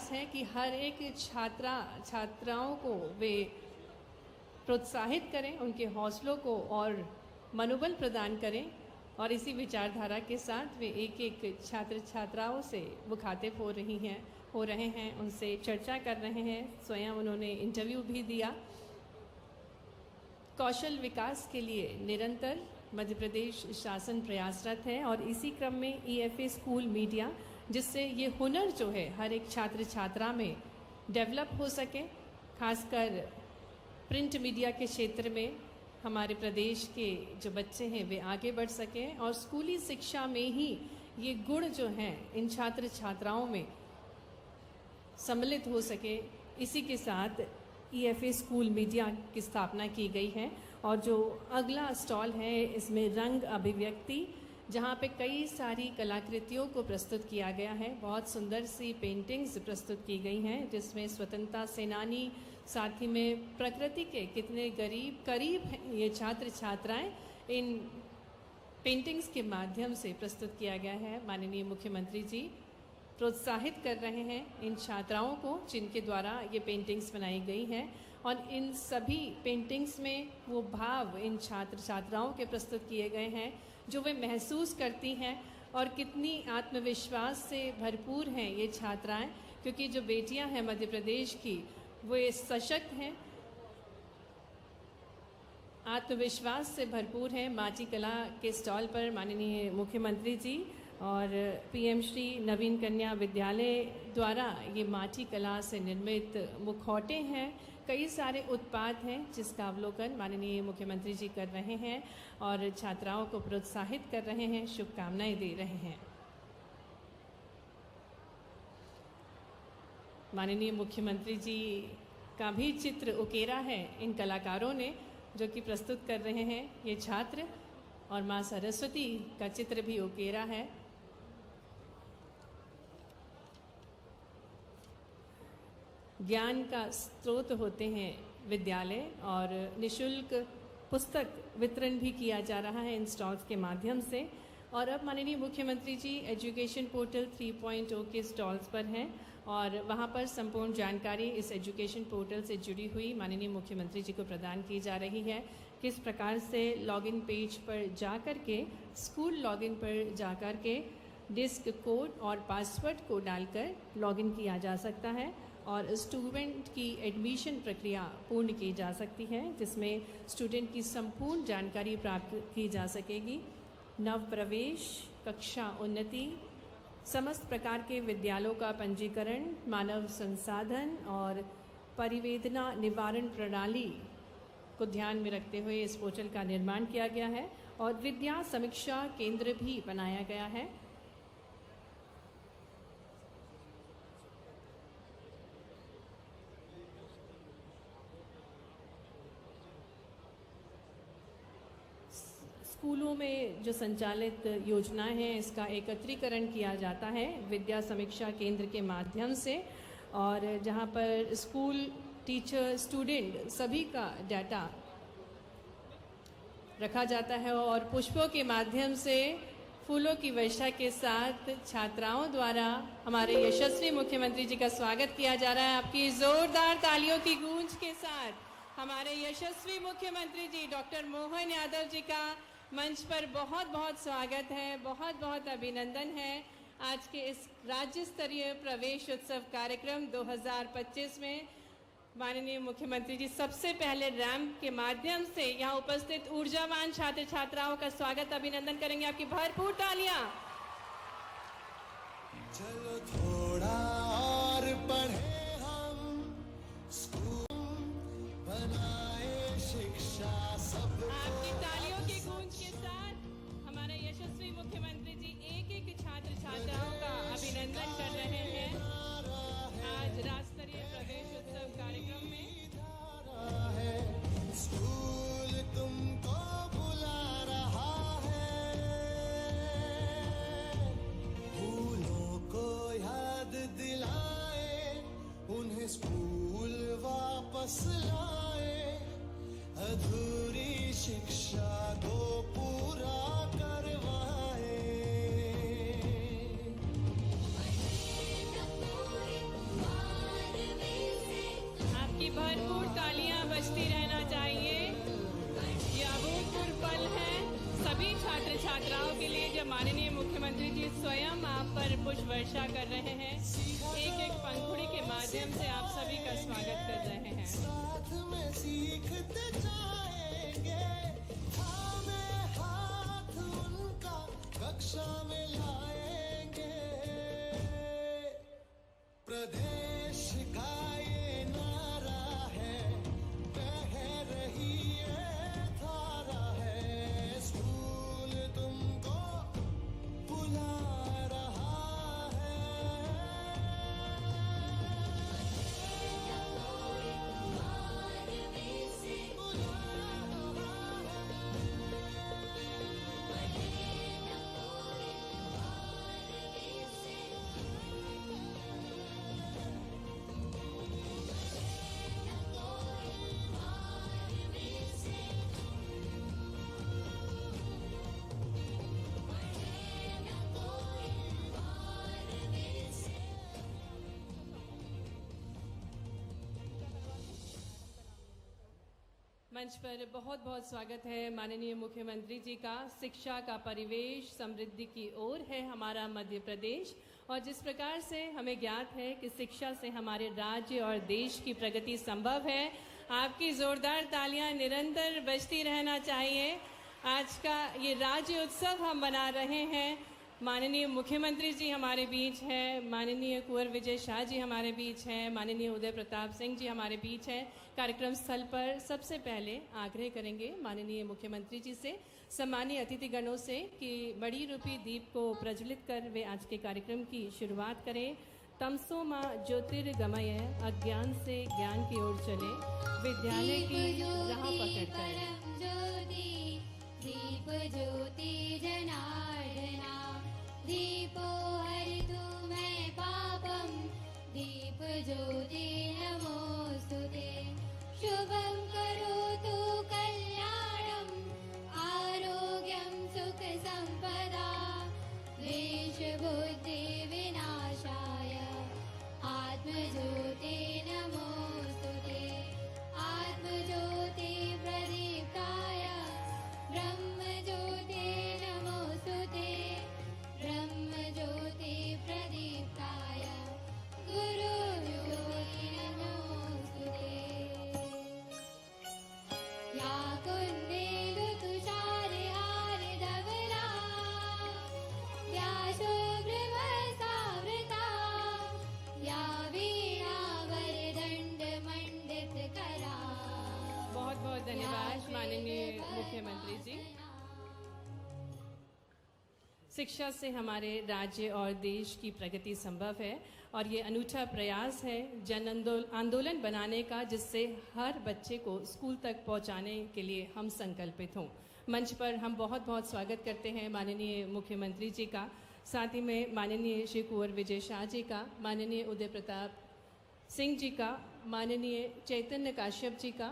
प्रयास है कि हर एक छात्राओं को वे प्रोत्साहित करें, उनके हौसलों को और मनोबल प्रदान करें और इसी विचारधारा के साथ वे एक एक छात्र छात्राओं से मुखातिब हो रहे हैं, उनसे चर्चा कर रहे हैं। स्वयं उन्होंने इंटरव्यू भी दिया। कौशल विकास के लिए निरंतर मध्य प्रदेश शासन प्रयासरत है और इसी क्रम में EFA स्कूल मीडिया, जिससे ये हुनर जो है हर एक छात्र छात्रा में डेवलप हो सके, खासकर प्रिंट मीडिया के क्षेत्र में हमारे प्रदेश के जो बच्चे हैं वे आगे बढ़ सकें और स्कूली शिक्षा में ही ये गुण जो हैं इन छात्र छात्राओं में सम्मिलित हो सके। इसी के साथ EFA स्कूल मीडिया की स्थापना की गई है और जो अगला स्टॉल है इसमें रंग अभिव्यक्ति, जहाँ पे कई सारी कलाकृतियों को प्रस्तुत किया गया है। बहुत सुंदर सी पेंटिंग्स प्रस्तुत की गई हैं जिसमें स्वतंत्रता सेनानी, साथ ही में प्रकृति के कितने करीब हैं ये छात्र छात्राएं, इन पेंटिंग्स के माध्यम से प्रस्तुत किया गया है। माननीय मुख्यमंत्री जी प्रोत्साहित कर रहे हैं इन छात्राओं को जिनके द्वारा ये पेंटिंग्स बनाई गई हैं और इन सभी पेंटिंग्स में वो भाव इन छात्र छात्राओं के प्रस्तुत किए गए हैं जो वे महसूस करती हैं और कितनी आत्मविश्वास से भरपूर हैं ये छात्राएं, क्योंकि जो बेटियां हैं मध्य प्रदेश की वो सशक्त हैं, आत्मविश्वास से भरपूर हैं। माटी कला के स्टॉल पर माननीय मुख्यमंत्री जी और PM श्री नवीन कन्या विद्यालय द्वारा ये माटी कला से निर्मित मुखौटे हैं, कई सारे उत्पाद हैं जिसका अवलोकन माननीय मुख्यमंत्री जी कर रहे हैं और छात्राओं को प्रोत्साहित कर रहे हैं, शुभकामनाएं दे रहे हैं। माननीय मुख्यमंत्री जी का भी चित्र उकेरा है इन कलाकारों ने जो कि प्रस्तुत कर रहे हैं ये छात्र, और माँ सरस्वती का चित्र भी उकेरा है। ज्ञान का स्रोत होते हैं विद्यालय और निशुल्क पुस्तक वितरण भी किया जा रहा है इन स्टॉल्स के माध्यम से। और अब माननीय मुख्यमंत्री जी एजुकेशन पोर्टल 3.0 के स्टॉल्स पर हैं और वहां पर संपूर्ण जानकारी इस एजुकेशन पोर्टल से जुड़ी हुई माननीय मुख्यमंत्री जी को प्रदान की जा रही है। किस प्रकार से लॉगिन पेज पर जाकर के, स्कूल लॉगिन पर जाकर के डिस्क कोड और पासवर्ड को डालकर लॉगिन किया जा सकता है और स्टूडेंट की एडमिशन प्रक्रिया पूर्ण की जा सकती है जिसमें स्टूडेंट की संपूर्ण जानकारी प्राप्त की जा सकेगी। नव प्रवेश, कक्षा उन्नति, समस्त प्रकार के विद्यालयों का पंजीकरण, मानव संसाधन और परिवेदना निवारण प्रणाली को ध्यान में रखते हुए इस पोर्टल का निर्माण किया गया है और विद्या समीक्षा केंद्र भी बनाया गया है। स्कूलों में जो संचालित योजनाएं हैं इसका एकत्रीकरण किया जाता है विद्या समीक्षा केंद्र के माध्यम से, और जहां पर स्कूल, टीचर, स्टूडेंट सभी का डाटा रखा जाता है और पुष्पों के माध्यम से फूलों की वर्षा के साथ छात्राओं द्वारा हमारे यशस्वी मुख्यमंत्री जी का स्वागत किया जा रहा है। आपकी जोरदार तालियों की गूंज के साथ हमारे यशस्वी मुख्यमंत्री जी डॉक्टर मोहन यादव जी का मंच पर बहुत बहुत स्वागत है, बहुत बहुत अभिनंदन है आज के इस राज्य स्तरीय प्रवेश उत्सव कार्यक्रम 2025 में। माननीय मुख्यमंत्री जी सबसे पहले रैंप के माध्यम से यहाँ उपस्थित ऊर्जावान छात्र छात्राओं का स्वागत अभिनंदन करेंगे। आपकी भरपूर तालियां। चलो थोड़ा और पढ़े हम, स्कूल बनाए शिक्षा सब। आपकी तालियों की गूंज के साथ हमारे यशस्वी मुख्यमंत्री जी एक एक छात्र छात्राओं का अभिनंदन कर रहे हैं आज राज्य स्तरीय प्रवेश उत्सव कार्यक्रम में। स्कूल तुमको बुला रहा है, फूलों को याद दिलाए, उन्हें स्कूल वापस लाए, अधूरी शिक्षा को पूरा करवाए। छात्राओं के लिए जब माननीय मुख्यमंत्री जी स्वयं आप पर पुष्प वर्षा कर रहे हैं, एक एक पंखुड़ी के माध्यम से आप सभी का स्वागत कर रहे हैं। साथ में सीखते जाएंगे, थामे हाथ उनका कक्षा में लाएंगे। प्रदेश का ये नारा है, बह रही है धारा है, स्कूल तुमको बुला रहा है। मंच पर बहुत बहुत स्वागत है माननीय मुख्यमंत्री जी का। शिक्षा का परिवेश समृद्धि की ओर है हमारा मध्य प्रदेश, और जिस प्रकार से हमें ज्ञात है कि शिक्षा से हमारे राज्य और देश की प्रगति संभव है, आपकी जोरदार तालियां निरंतर बजती रहना चाहिए। आज का ये राज्य उत्सव हम मना रहे हैं। माननीय मुख्यमंत्री जी हमारे बीच हैं, माननीय कुंवर विजय शाह जी हमारे बीच हैं, माननीय उदय प्रताप सिंह जी हमारे बीच हैं। कार्यक्रम स्थल पर सबसे पहले आग्रह करेंगे माननीय मुख्यमंत्री जी से, सम्मानीय अतिथिगणों से कि बड़ी रूपी दीप को प्रज्वलित कर वे आज के कार्यक्रम की शुरुआत करें। तमसो माँ ज्योतिर्गमय, अज्ञान से ज्ञान की ओर चले, विद्यालय की राह पकड़कर। दीप ज्योति जनार्दना, दीपो हरितु मे पापम, दीप ज्योति नमोस्तुते। शुभं करोतु कल्याणं, आरोग्यं सुख संपदा, क्लेश बुद्धि विनाशाय, आत्मज्योति नमोस्तुते। आत्मज्योति प्रदीप्ताय, ब्रह्मज्योति नमोस्तुते। ब्रह्मज्योति प्रदीप्ताय, गुरुज्योति नमोस्तुते। या कुन्देन्दु तुषारहार धवला, या शुभ्रवस्त्रावृता, या वीणा वरदण्ड मण्डितकरा। बहुत बहुत धन्यवाद माननीय मुख्यमंत्री जी। शिक्षा से हमारे राज्य और देश की प्रगति संभव है, और ये अनूठा प्रयास है जन आंदोलन बनाने का, जिससे हर बच्चे को स्कूल तक पहुंचाने के लिए हम संकल्पित हों। मंच पर हम बहुत बहुत स्वागत करते हैं माननीय मुख्यमंत्री जी का, साथ ही में माननीय श्री कुंवर विजय शाह जी का, माननीय उदय प्रताप सिंह जी का, माननीय चैतन्य काश्यप जी का,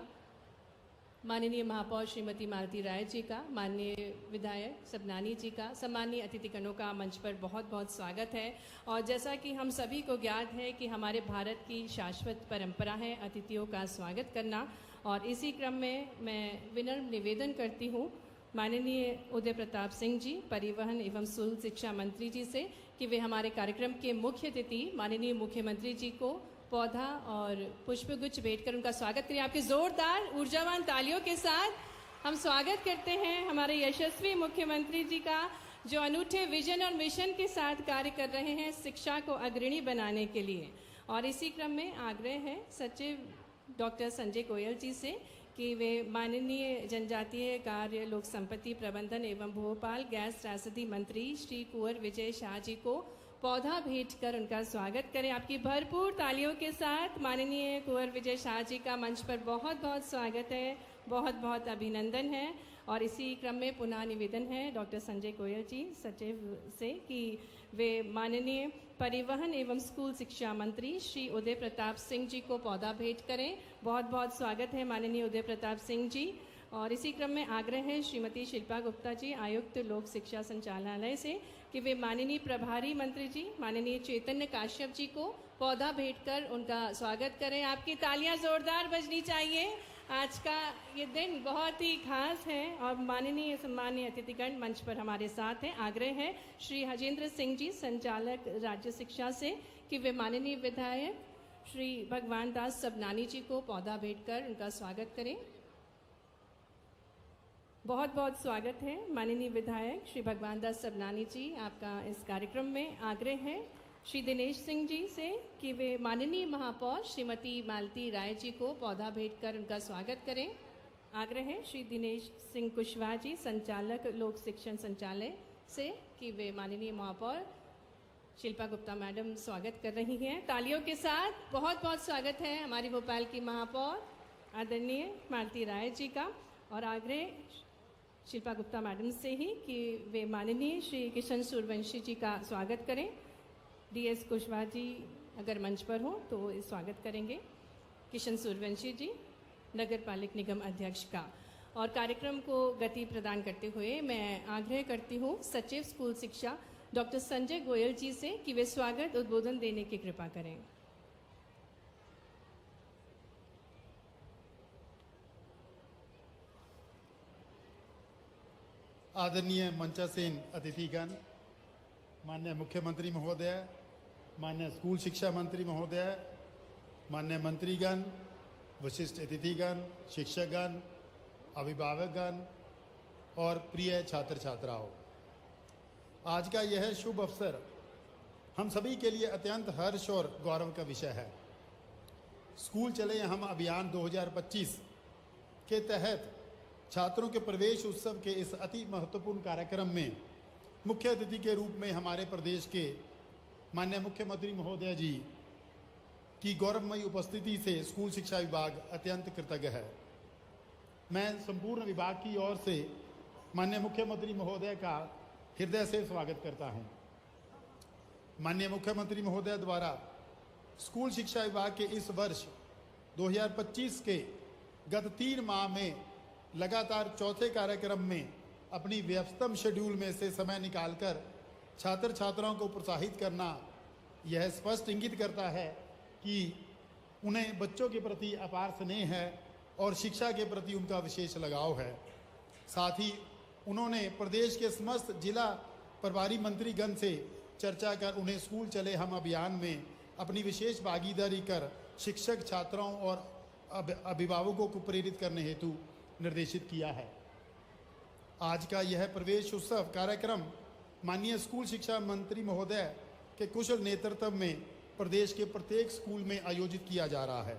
माननीय महापौर श्रीमती मालती राय जी का, माननीय विधायक सबनानी जी का, सम्मानीय अतिथिगणों का मंच पर बहुत बहुत स्वागत है। और जैसा कि हम सभी को ज्ञात है कि हमारे भारत की शाश्वत परंपरा है अतिथियों का स्वागत करना, और इसी क्रम में मैं विनम्र निवेदन करती हूँ माननीय उदय प्रताप सिंह जी, परिवहन एवं स्कूल शिक्षा मंत्री जी से, कि वे हमारे कार्यक्रम के मुख्य अतिथि माननीय मुख्यमंत्री जी को पौधा और पुष्पगुच्छ भेंट कर उनका स्वागत करें। आपके जोरदार ऊर्जावान तालियों के साथ हम स्वागत करते हैं हमारे यशस्वी मुख्यमंत्री जी का, जो अनूठे विजन और मिशन के साथ कार्य कर रहे हैं शिक्षा को अग्रणी बनाने के लिए। और इसी क्रम में आग्रह है सचिव डॉक्टर संजय गोयल जी से कि वे माननीय जनजातीय कार्य, लोक संपत्ति प्रबंधन एवं भोपाल गैस त्रासदी मंत्री श्री कुंवर विजय शाह जी को पौधा भेंट कर उनका स्वागत करें। आपकी भरपूर तालियों के साथ माननीय कुंवर विजय शाह जी का मंच पर बहुत बहुत स्वागत है, बहुत बहुत अभिनंदन है। और इसी क्रम में पुनः निवेदन है डॉक्टर संजय गोयल जी सचिव से कि वे माननीय परिवहन एवं स्कूल शिक्षा मंत्री श्री उदय प्रताप सिंह जी को पौधा भेंट करें। बहुत बहुत स्वागत है माननीय उदय प्रताप सिंह जी। और इसी क्रम में आग्रह है श्रीमती शिल्पा गुप्ता जी, आयुक्त लोक शिक्षा संचालनालय से, कि वे माननीय प्रभारी मंत्री जी माननीय चैतन्य काश्यप जी को पौधा भेंट कर उनका स्वागत करें। आपकी तालियां जोरदार बजनी चाहिए। आज का ये दिन बहुत ही खास है और माननीय सम्मानीय अतिथिगण मंच पर हमारे साथ हैं। आग्रह है श्री हजेंद्र सिंह जी, संचालक राज्य शिक्षा से, कि वे माननीय विधायक श्री भगवान दास सबनानी जी को पौधा भेंट कर उनका स्वागत करें। बहुत बहुत स्वागत है माननीय विधायक श्री भगवान दास सबनानी जी, आपका इस कार्यक्रम में। आग्रह है श्री दिनेश सिंह जी से कि वे माननीय महापौर श्रीमती मालती राय जी को पौधा भेंट कर उनका स्वागत करें। आग्रह है श्री दिनेश सिंह कुशवाहा जी, संचालक लोक शिक्षण संचालय से, कि वे माननीय महापौर शिल्पा गुप्ता मैडम स्वागत कर रही हैं। तालियों के साथ बहुत बहुत स्वागत है हमारी भोपाल की महापौर आदरणीय मालती राय जी का। और आग्रह शिल्पा गुप्ता मैडम से ही कि वे माननीय श्री किशन सूर्यवंशी जी का स्वागत करें। डीएस कुशवाहा जी अगर मंच पर हो तो स्वागत करेंगे किशन सूर्यवंशी जी, नगर पालिक निगम अध्यक्ष का। और कार्यक्रम को गति प्रदान करते हुए मैं आग्रह करती हूँ सचिव स्कूल शिक्षा डॉक्टर संजय गोयल जी से कि वे स्वागत उद्बोधन देने की कृपा करें। आदरणीय मंचासीन अतिथिगण, माननीय मुख्यमंत्री महोदय, माननीय स्कूल शिक्षा मंत्री महोदय, माननीय मंत्रीगण, विशिष्ट अतिथिगण, शिक्षकगण, अभिभावकगण और प्रिय छात्र छात्राओं, आज का यह शुभ अवसर हम सभी के लिए अत्यंत हर्ष और गौरव का विषय है। स्कूल चले हम अभियान 2025 के तहत छात्रों के प्रवेश उत्सव के इस अति महत्वपूर्ण कार्यक्रम में मुख्य अतिथि के रूप में हमारे प्रदेश के माननीय मुख्यमंत्री महोदय जी की गौरवमयी उपस्थिति से स्कूल शिक्षा विभाग अत्यंत कृतज्ञ है। मैं संपूर्ण विभाग की ओर से माननीय मुख्यमंत्री महोदय का हृदय से स्वागत करता हूं। माननीय मुख्यमंत्री महोदय द्वारा स्कूल शिक्षा विभाग के इस वर्ष 2025 के गत 3 माह में लगातार चौथे कार्यक्रम में अपनी व्यस्तम शेड्यूल में से समय निकालकर छात्र छात्राओं को प्रोत्साहित करना यह स्पष्ट इंगित करता है कि उन्हें बच्चों के प्रति अपार स्नेह है और शिक्षा के प्रति उनका विशेष लगाव है। साथ ही उन्होंने प्रदेश के समस्त जिला प्रभारी मंत्रीगण से चर्चा कर उन्हें स्कूल चले हम अभियान में अपनी विशेष भागीदारी कर शिक्षक, छात्राओं और अभिभावकों को प्रेरित करने हेतु निर्देशित किया है। आज का यह प्रवेश उत्सव कार्यक्रम माननीय स्कूल शिक्षा मंत्री महोदय के कुशल नेतृत्व में प्रदेश के प्रत्येक स्कूल में आयोजित किया जा रहा है।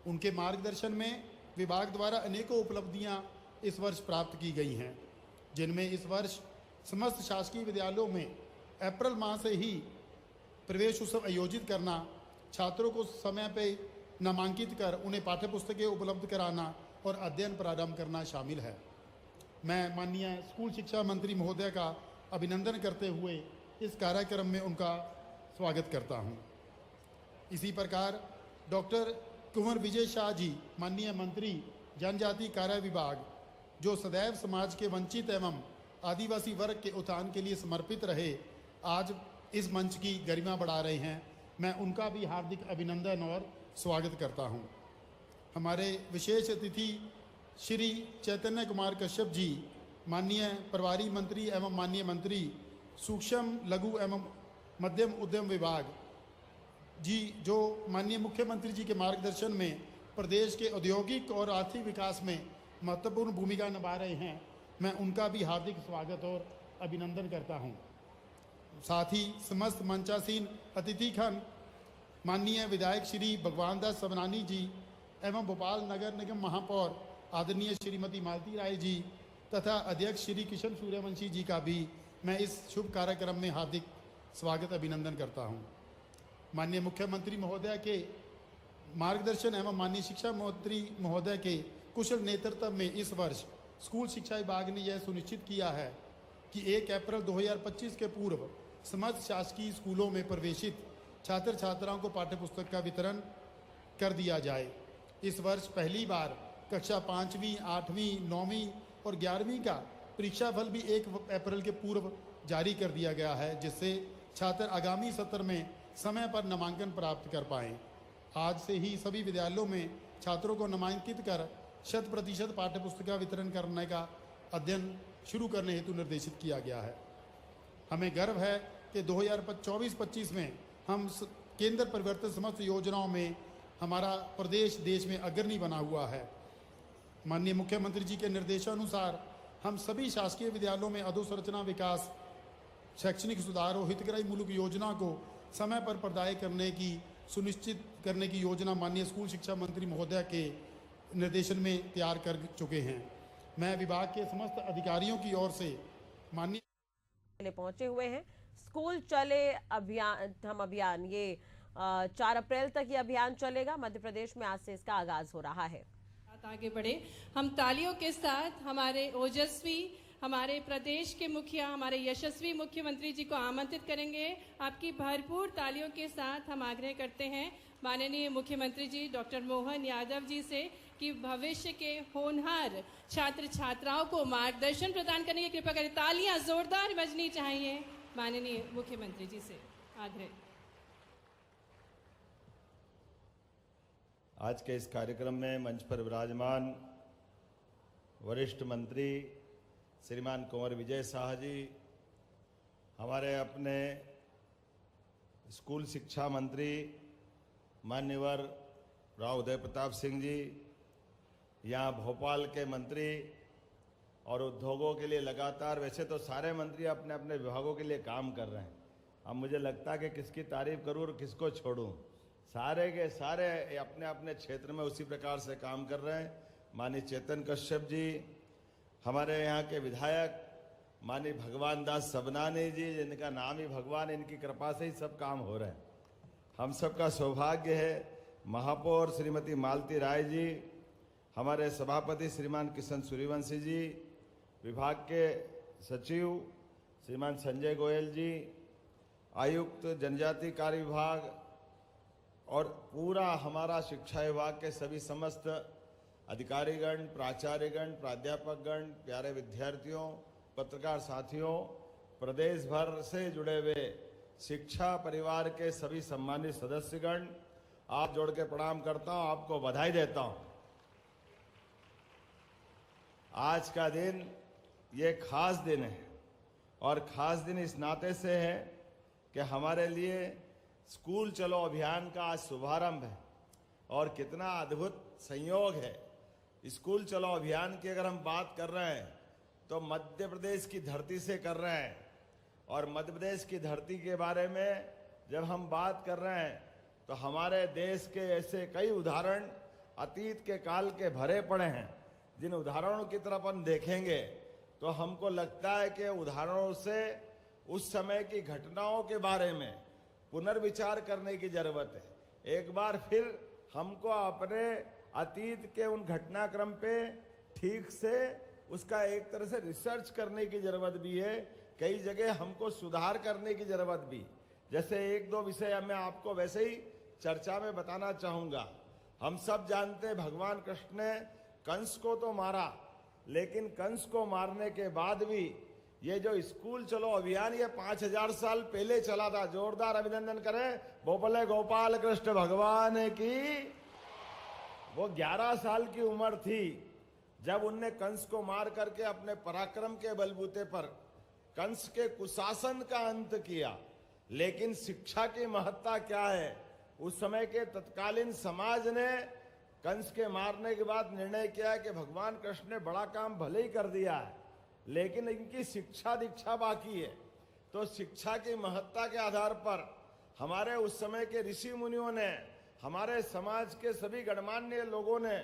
उनके मार्गदर्शन में विभाग द्वारा अनेकों उपलब्धियां इस वर्ष प्राप्त की गई हैं, जिनमें इस वर्ष समस्त शासकीय विद्यालयों में अप्रैल माह से ही प्रवेश उत्सव आयोजित करना, छात्रों को समय पर नामांकित कर उन्हें पाठ्य पुस्तकें उपलब्ध कराना और अध्ययन प्रारंभ करना शामिल है। मैं माननीय स्कूल शिक्षा मंत्री महोदय का अभिनंदन करते हुए इस कार्यक्रम में उनका स्वागत करता हूं। इसी प्रकार डॉक्टर कुंवर विजय शाह जी, माननीय मंत्री जनजाति कार्य विभाग, जो सदैव समाज के वंचित एवं आदिवासी वर्ग के उत्थान के लिए समर्पित रहे, आज इस मंच की गरिमा बढ़ा रहे हैं। मैं उनका भी हार्दिक अभिनंदन और स्वागत करता हूं। हमारे विशेष अतिथि श्री चैतन्य कुमार कश्यप जी, माननीय प्रभारी मंत्री एवं माननीय मंत्री सूक्ष्म लघु एवं मध्यम उद्यम विभाग जी, जो माननीय मुख्यमंत्री जी के मार्गदर्शन में प्रदेश के औद्योगिक और आर्थिक विकास में महत्वपूर्ण भूमिका निभा रहे हैं, मैं उनका भी हार्दिक स्वागत और अभिनंदन करता हूं। साथ ही समस्त मंचासीन अतिथिगण, माननीय विधायक श्री भगवान दास सबनानी जी एवं भोपाल नगर निगम महापौर आदरणीय श्रीमती मालती राय जी तथा अध्यक्ष श्री किशन सूर्यवंशी जी का भी मैं इस शुभ कार्यक्रम में हार्दिक स्वागत अभिनंदन करता हूं। माननीय मुख्यमंत्री महोदय के मार्गदर्शन एवं माननीय शिक्षा मंत्री महोदय के कुशल नेतृत्व में इस वर्ष स्कूल शिक्षा विभाग ने यह सुनिश्चित किया है कि 1 अप्रैल 2025 के पूर्व समस्त शासकीय स्कूलों में प्रवेशित छात्र छात्राओं को पाठ्य पुस्तक का वितरण कर दिया जाए। इस वर्ष पहली बार कक्षा 5वीं, 8वीं, 9वीं और 11वीं का परीक्षाफल भी 1 अप्रैल के पूर्व जारी कर दिया गया है, जिससे छात्र आगामी सत्र में समय पर नामांकन प्राप्त कर पाएं। आज से ही सभी विद्यालयों में छात्रों को नामांकित कर 100% पाठ्य पुस्तका वितरण करने का अध्ययन शुरू करने हेतु निर्देशित किया गया है। हमें गर्व है कि 2024-25 में हम केंद्र परिवर्तित समस्त योजनाओं में हमारा प्रदेश देश में अग्रणी बना हुआ है। माननीय मुख्यमंत्री जी के निर्देशानुसार हम सभी शासकीय विद्यालयों में अधोसंरचना विकास, शैक्षणिक सुधार और हितग्राही मूलक योजना को समय पर प्रदाय करने की सुनिश्चित करने की योजना माननीय स्कूल शिक्षा मंत्री महोदय के निर्देशन में तैयार कर चुके हैं। मैं विभाग के समस्त अधिकारियों की ओर से माननीय पहुंचे हुए हैं। स्कूल चले अभियान ये 4 अप्रैल तक ये अभियान चलेगा। मध्य प्रदेश में आज से इसका आगाज हो रहा है। आगे बढ़े, हम तालियों के साथ हमारे ओजस्वी, हमारे प्रदेश के मुखिया, हमारे यशस्वी मुख्यमंत्री जी को आमंत्रित करेंगे। आपकी भरपूर तालियों के साथ हम आग्रह करते हैं माननीय मुख्यमंत्री जी डॉक्टर मोहन यादव जी से कि भविष्य के होनहार छात्र छात्राओं को मार्गदर्शन प्रदान करने की कृपा करें। तालियां जोरदार बजनी चाहिए माननीय मुख्यमंत्री जी से आग्रह। आज के इस कार्यक्रम में मंच पर विराजमान वरिष्ठ मंत्री श्रीमान कुंवर विजय शाह जी, हमारे अपने स्कूल शिक्षा मंत्री मान्यवर राव उदय प्रताप सिंह जी, यहाँ भोपाल के मंत्री और उद्योगों के लिए लगातार, वैसे तो सारे मंत्री अपने अपने विभागों के लिए काम कर रहे हैं। अब मुझे लगता है कि किसकी तारीफ करूँ और किसको छोड़ूं। सारे के सारे अपने अपने क्षेत्र में उसी प्रकार से काम कर रहे हैं। माननीय चेतन कश्यप जी, हमारे यहाँ के विधायक माननीय भगवान दास सबनानी जी, जिनका नाम ही भगवान, इनकी कृपा से ही सब काम हो रहे हैं। हम सबका सौभाग्य है। महापौर श्रीमती मालती राय जी, हमारे सभापति श्रीमान किशन सूर्यवंशी जी, विभाग के सचिव श्रीमान संजय गोयल जी, आयुक्त जनजाति कार्य विभाग और पूरा हमारा शिक्षा विभाग के सभी समस्त अधिकारीगण, प्राचार्यगण, प्राध्यापकगण, प्यारे विद्यार्थियों, पत्रकार साथियों, प्रदेश भर से जुड़े हुए शिक्षा परिवार के सभी सम्मानित सदस्यगण, आप जोड़ के प्रणाम करता हूं, आपको बधाई देता हूं। आज का दिन ये खास दिन है और खास दिन इस नाते से है कि हमारे लिए स्कूल चलो अभियान का आज शुभारंभ है और कितना अद्भुत संयोग है। स्कूल चलो अभियान की अगर हम बात कर रहे हैं तो मध्य प्रदेश की धरती से कर रहे हैं और मध्य प्रदेश की धरती के बारे में जब हम बात कर रहे हैं तो हमारे देश के ऐसे कई उदाहरण अतीत के काल के भरे पड़े हैं, जिन उदाहरणों की तरफ हम देखेंगे तो हमको लगता है कि उदाहरणों से उस समय की घटनाओं के बारे में पुनर्विचार करने की जरूरत है। एक बार फिर हमको अपने अतीत के उन घटनाक्रम पे ठीक से उसका एक तरह से रिसर्च करने की जरूरत भी है। कई जगह हमको सुधार करने की जरूरत भी। जैसे 1-2 विषय मैं आपको वैसे ही चर्चा में बताना चाहूंगा। हम सब जानते हैं भगवान कृष्ण ने कंस को तो मारा, लेकिन कंस को मारने के बाद भी ये जो स्कूल चलो अभियान ये 5000 साल पहले चला था। जोरदार अभिनंदन करें, बोले गोपाल कृष्ण भगवान की। वो 11 साल की उम्र थी जब उनने कंस को मार करके अपने पराक्रम के बलबूते पर कंस के कुशासन का अंत किया। लेकिन शिक्षा की महत्ता क्या है, उस समय के तत्कालीन समाज ने कंस के मारने के बाद निर्णय किया कि भगवान कृष्ण ने बड़ा काम भले ही कर दिया है, लेकिन इनकी शिक्षा दीक्षा बाकी है। तो शिक्षा की महत्ता के आधार पर हमारे उस समय के ऋषि मुनियों ने, हमारे समाज के सभी गणमान्य लोगों ने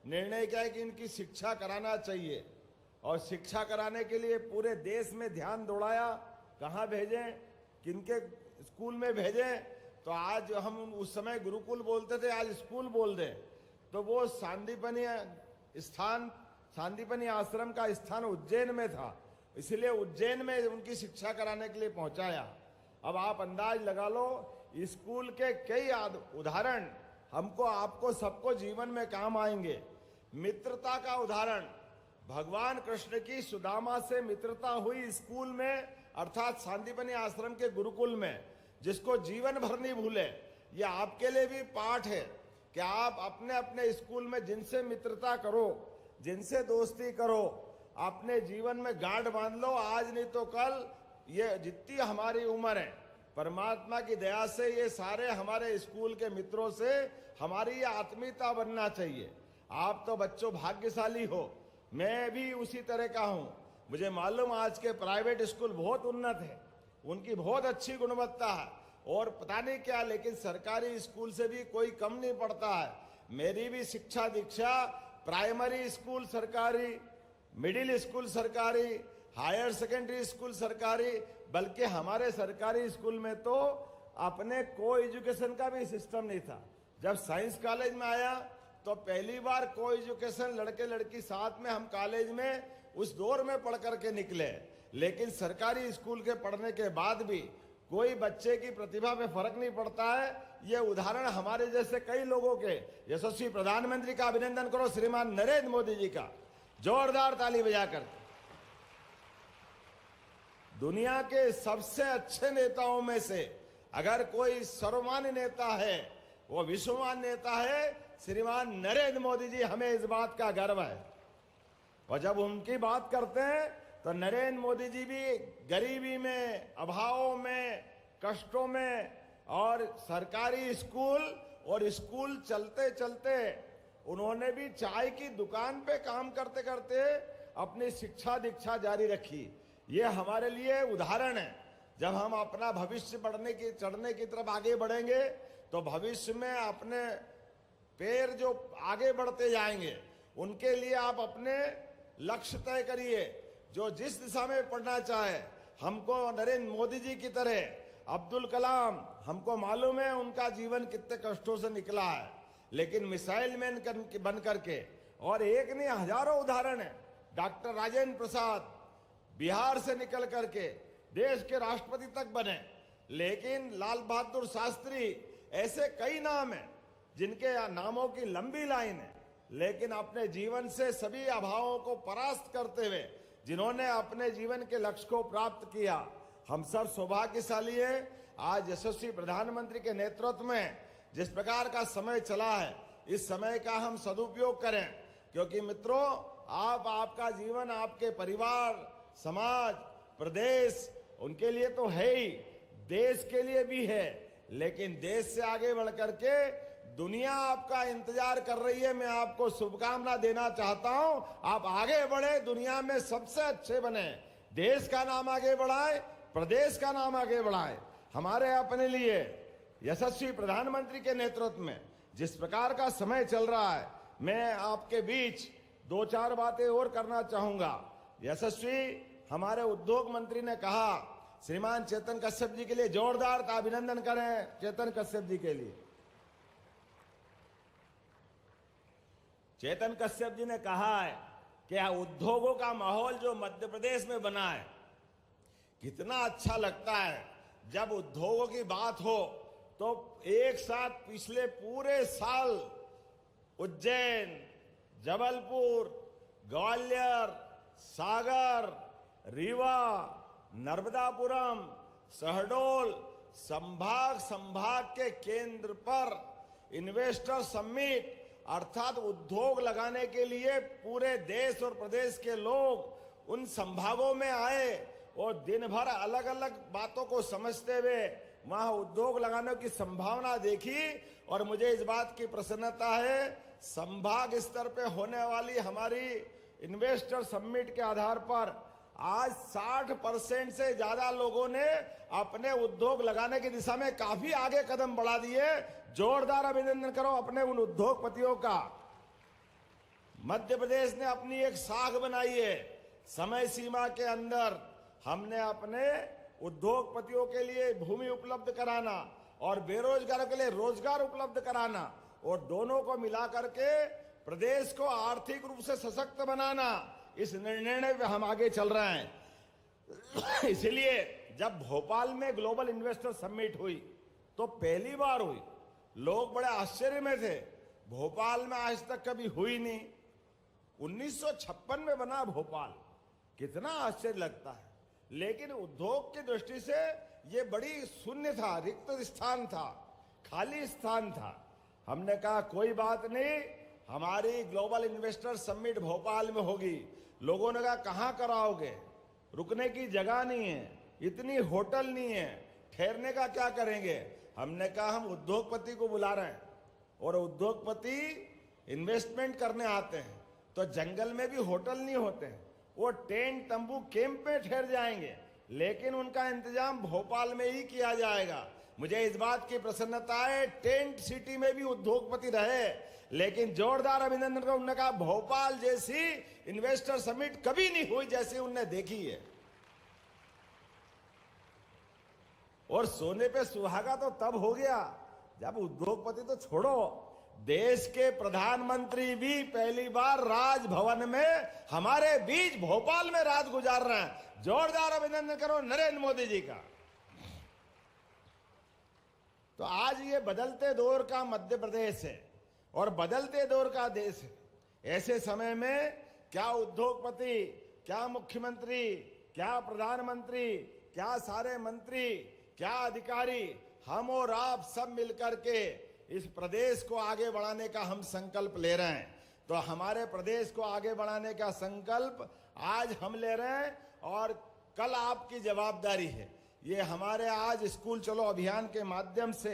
निर्णय किया कि इनकी शिक्षा कराना चाहिए और शिक्षा कराने के लिए पूरे देश में ध्यान दौड़ाया। कहाँ भेजें, किनके स्कूल में भेजें। तो आज हम उस समय गुरुकुल बोलते थे, आज स्कूल बोल दें तो वो सांदीपनी आश्रम का स्थान उज्जैन में था, इसलिए उज्जैन में उनकी शिक्षा कराने के लिए पहुंचाया। अब आप अंदाज लगा लो, स्कूल के कई उदाहरण हमको, आपको, सबको जीवन में काम आएंगे। मित्रता का उदाहरण, भगवान कृष्ण की सुदामा से मित्रता हुई स्कूल में, अर्थात सांदीपनी आश्रम के गुरुकुल में, जिसको जीवन भर नहीं भूले। ये आपके लिए भी पाठ है कि आप अपने अपने स्कूल में जिनसे मित्रता करो, जिनसे दोस्ती करो, अपने जीवन में गांठ बांध लो। आज नहीं तो कल, ये जितनी हमारी उम्र है, परमात्मा की दया से ये सारे हमारे स्कूल के मित्रों से हमारी ये आत्मीयता बनना चाहिए। आप तो बच्चों भाग्यशाली हो, मैं भी उसी तरह का हूं। मुझे मालूम आज के प्राइवेट स्कूल बहुत उन्नत है, उनकी बहुत अच्छी गुणवत्ता है और पता नहीं क्या, लेकिन सरकारी स्कूल से भी कोई कम नहीं पड़ता है। मेरी भी शिक्षा दीक्षा प्राइमरी स्कूल सरकारी, मिडिल स्कूल सरकारी, हायर सेकेंडरी स्कूल सरकारी, बल्कि हमारे सरकारी स्कूल में तो अपने को एजुकेशन का भी सिस्टम नहीं था। जब साइंस कॉलेज में आया तो पहली बार को एजुकेशन, लड़के लड़की साथ में हम कॉलेज में उस दौर में पढ़ करके निकले। लेकिन सरकारी स्कूल के पढ़ने के बाद भी कोई बच्चे की प्रतिभा में फर्क नहीं पड़ता है। ये उदाहरण हमारे जैसे कई लोगों के, यशस्वी प्रधानमंत्री का अभिनंदन करो, श्रीमान नरेंद्र मोदी जी का, जोरदार ताली बजाकर। दुनिया के सबसे अच्छे नेताओं में से अगर कोई सर्वमान्य नेता है, वो विश्वमान नेता है श्रीमान नरेंद्र मोदी जी। हमें इस बात का गर्व है। और जब उनकी बात करते हैं तो नरेंद्र मोदी जी भी गरीबी में, अभावों में, कष्टों में, और सरकारी स्कूल और स्कूल चलते चलते उन्होंने भी चाय की दुकान पे काम करते करते अपनी शिक्षा दीक्षा जारी रखी। ये हमारे लिए उदाहरण है। जब हम अपना भविष्य चढ़ने की तरफ आगे बढ़ेंगे तो भविष्य में अपने पैर जो आगे बढ़ते जाएंगे, उनके लिए आप अपने लक्ष्य तय करिए। जो जिस दिशा में पढ़ना चाहे, हमको नरेंद्र मोदी जी की तरह अब्दुल कलाम, हमको मालूम है उनका जीवन कितने कष्टों से निकला है, लेकिन मिसाइल मैन बन करके, और एक नहीं हजारों उदाहरण है। डॉक्टर राजेंद्र प्रसाद बिहार से निकल करके देश के राष्ट्रपति तक बने, लेकिन लाल बहादुर शास्त्री, ऐसे कई नाम हैं जिनके नामों की लंबी लाइन है, लेकिन अपने जीवन से सभी अभावों को परास्त करते हुए जिन्होंने अपने जीवन के लक्ष्य को प्राप्त किया। हम सब सौभाग्यशाली हैं। आज यशस्वी प्रधानमंत्री के नेतृत्व में जिस प्रकार का समय चला है, इस समय का हम सदुपयोग करें, क्योंकि मित्रों, आपका जीवन आपके परिवार, समाज, प्रदेश, उनके लिए तो है ही, देश के लिए भी है, लेकिन देश से आगे बढ़ करके दुनिया आपका इंतजार कर रही है। मैं आपको शुभकामना देना चाहता हूं, आप आगे बढ़े, दुनिया में सबसे अच्छे बने, देश का नाम आगे बढ़ाए, प्रदेश का नाम आगे बढ़ाए। हमारे अपने लिए यशस्वी प्रधानमंत्री के नेतृत्व में जिस प्रकार का समय चल रहा है, मैं आपके बीच दो चार बातें और करना चाहूंगा। यशस्वी हमारे उद्योग मंत्री ने कहा, श्रीमान चेतन कश्यप जी के लिए जोरदार अभिनंदन करें। चेतन कश्यप जी के लिए, चेतन कश्यप जी ने कहा है कि उद्योगों का माहौल जो मध्य प्रदेश में बना है, कितना अच्छा लगता है। जब उद्योगों की बात हो तो एक साथ पिछले पूरे साल उज्जैन, जबलपुर, ग्वालियर, सागर, रीवा, नर्मदापुरम, शहडोल संभाग के केंद्र पर इन्वेस्टर समिट, अर्थात उद्योग लगाने के लिए पूरे देश और प्रदेश के लोग उन संभागों में आए और दिन भर अलग अलग बातों को समझते हुए वहां उद्योग लगाने की संभावना देखी। और मुझे इस बात की प्रसन्नता है, संभाग स्तर पे होने वाली हमारी इन्वेस्टर समिट के आधार पर आज 60% से ज्यादा लोगों ने अपने उद्योग लगाने की दिशा में काफी आगे कदम बढ़ा दिए। जोरदार अभिनंदन करो अपने उन उद्योगपतियों का। मध्य प्रदेश ने अपनी एक साख बनाई है, समय सीमा के अंदर हमने अपने उद्योगपतियों के लिए भूमि उपलब्ध कराना और बेरोजगारों के लिए रोजगार उपलब्ध कराना, और दोनों को मिला करके प्रदेश को आर्थिक रूप से सशक्त बनाना, इस निर्णय में हम आगे चल रहे हैं। इसलिए जब भोपाल में ग्लोबल इन्वेस्टर समिट हुई तो पहली बार हुई, लोग बड़े आश्चर्य में थे, भोपाल में आज तक कभी हुई नहीं। 1956 में बना भोपाल, कितना आश्चर्य लगता है। लेकिन उद्योग की दृष्टि से ये बड़ी शून्य था, रिक्त स्थान था, खाली स्थान था। हमने कहा कोई बात नहीं, हमारी ग्लोबल इन्वेस्टर समिट भोपाल में होगी। लोगों ने कहा कहाँ कराओगे, रुकने की जगह नहीं है, इतनी होटल नहीं है, ठहरने का क्या करेंगे। हमने कहा हम उद्योगपति को बुला रहे हैं और उद्योगपति इन्वेस्टमेंट करने आते हैं, तो जंगल में भी होटल नहीं होते हैं, वो टेंट तंबू कैंप पे ठहर जाएंगे, लेकिन उनका इंतजाम भोपाल में ही किया जाएगा। मुझे इस बात की प्रसन्नता है, टेंट सिटी में भी उद्योगपति रहे, लेकिन जोरदार अभिनंदन का उन्होंने कहा भोपाल जैसी इन्वेस्टर समिट कभी नहीं हुई जैसी उन्हें देखी है। और सोने पे सुहागा तो तब हो गया जब उद्योगपति तो छोड़ो, देश के प्रधानमंत्री भी पहली बार राजभवन में हमारे बीच भोपाल में रात गुजार रहे हैं। जोरदार अभिनंदन करो नरेंद्र मोदी जी का। तो आज ये बदलते दौर का मध्य प्रदेश है और बदलते दौर का देश है। ऐसे समय में क्या उद्योगपति, क्या मुख्यमंत्री, क्या प्रधानमंत्री, क्या सारे मंत्री, क्या अधिकारी, हम और आप सब मिलकर के इस प्रदेश को आगे बढ़ाने का हम संकल्प ले रहे हैं। तो हमारे प्रदेश को आगे बढ़ाने का संकल्प आज हम ले रहे हैं और कल आपकी जवाबदारी है। ये हमारे आज स्कूल चलो अभियान के माध्यम से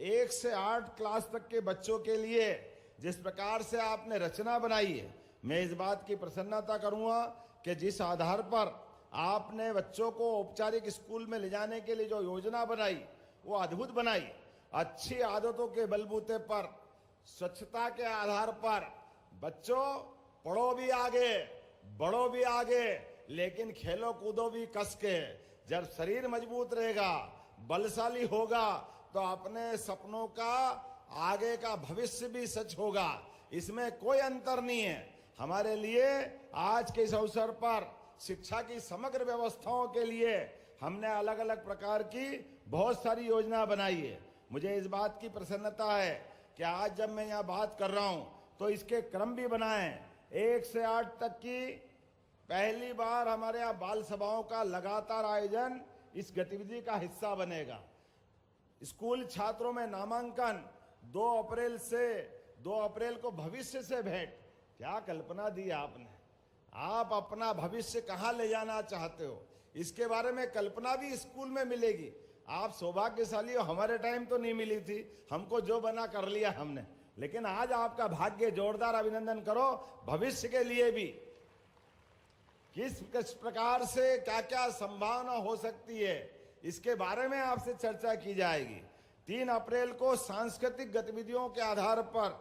1 से 8 क्लास तक के बच्चों के लिए जिस प्रकार से आपने रचना बनाई है, मैं इस बात की प्रसन्नता करूंगा कि जिस आधार पर आपने बच्चों को औपचारिक स्कूल में ले जाने के लिए जो योजना बनाई वो अद्भुत बनाई। अच्छी आदतों के बलबूते पर, स्वच्छता के आधार पर बच्चों पढ़ो भी आगे, बढ़ो भी आगे, लेकिन खेलो कूदो भी कस के। जब शरीर मजबूत रहेगा, बलशाली होगा, तो अपने सपनों का आगे का भविष्य भी सच होगा। इसमें कोई अंतर नहीं है। हमारे लिए आज के इस अवसर पर शिक्षा की समग्र व्यवस्थाओं के लिए हमने अलग अलग प्रकार की बहुत सारी योजना बनाई है। मुझे इस बात की प्रसन्नता है कि आज जब मैं यहाँ बात कर रहा हूँ तो इसके क्रम भी बनाए। 1 से 8 तक की पहली बार हमारे यहाँ बाल सभाओं का लगातार आयोजन इस गतिविधि का हिस्सा बनेगा। स्कूल छात्रों में नामांकन 2 अप्रैल से 2 अप्रैल को भविष्य से भेंट। क्या कल्पना दी आपने, आप अपना भविष्य कहाँ ले जाना चाहते हो, इसके बारे में कल्पना भी स्कूल में मिलेगी। आप सौभाग्यशाली हो, हमारे टाइम तो नहीं मिली थी, हमको जो बना कर लिया हमने, लेकिन आज आपका भाग्य। जोरदार अभिनंदन करो भविष्य के लिए भी। किस प्रकार से क्या क्या संभावना हो सकती है, इसके बारे में आपसे चर्चा की जाएगी। 3 अप्रैल को सांस्कृतिक गतिविधियों के आधार पर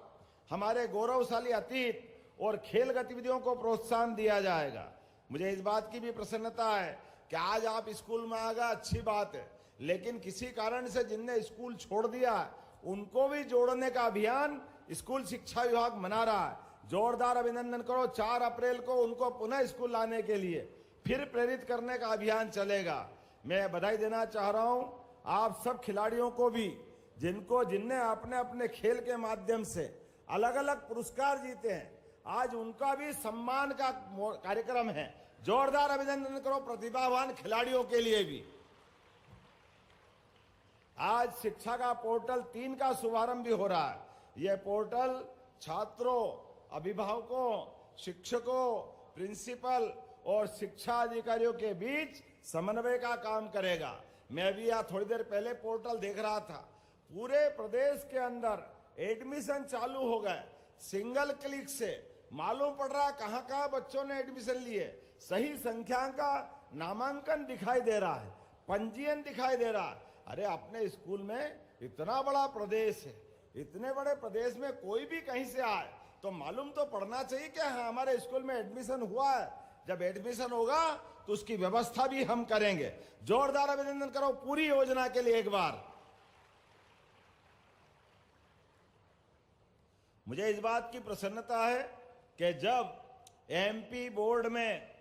हमारे गौरवशाली अतीत और खेल गतिविधियों को प्रोत्साहन दिया जाएगा। मुझे इस बात की भी प्रसन्नता है कि आज आप स्कूल में आ गए, अच्छी बात है, लेकिन किसी कारण से जिनने स्कूल छोड़ दिया उनको भी जोड़ने का अभियान स्कूल शिक्षा विभाग मना रहा है। जोरदार अभिनंदन करो। 4 अप्रैल को उनको पुनः स्कूल लाने के लिए फिर प्रेरित करने का अभियान चलेगा। मैं बधाई देना चाह रहा हूं आप सब खिलाड़ियों को भी, जिनने अपने अपने खेल के माध्यम से अलग अलग पुरस्कार जीते हैं। आज उनका भी सम्मान का कार्यक्रम है। जोरदार अभिनंदन करो प्रतिभावान खिलाड़ियों के लिए भी। आज शिक्षा का पोर्टल 3 का शुभारंभ भी हो रहा है। यह पोर्टल छात्रों, अभिभावकों, शिक्षकों, प्रिंसिपल और शिक्षा अधिकारियों के बीच समन्वय का काम करेगा। मैं भी यहाँ थोड़ी देर पहले पोर्टल देख रहा था। पूरे प्रदेश के अंदर एडमिशन चालू हो गए। सिंगल क्लिक से मालूम पड़ रहा है कहाँ कहाँ बच्चों ने एडमिशन लिए। सही संख्या का नामांकन दिखाई दे रहा है, पंजीयन दिखाई दे रहा है। अरे अपने स्कूल में इतना बड़ा प्रदेश है, इतने बड़े प्रदेश में कोई भी कहीं से आए तो मालूम तो पड़ना चाहिए कि हाँ हमारे स्कूल में एडमिशन हुआ है। जब एडमिशन होगा तो उसकी व्यवस्था भी हम करेंगे। जोरदार अभिनंदन करो पूरी योजना के लिए एक बार। मुझे इस बात की प्रसन्नता है कि जब एमपी बोर्ड में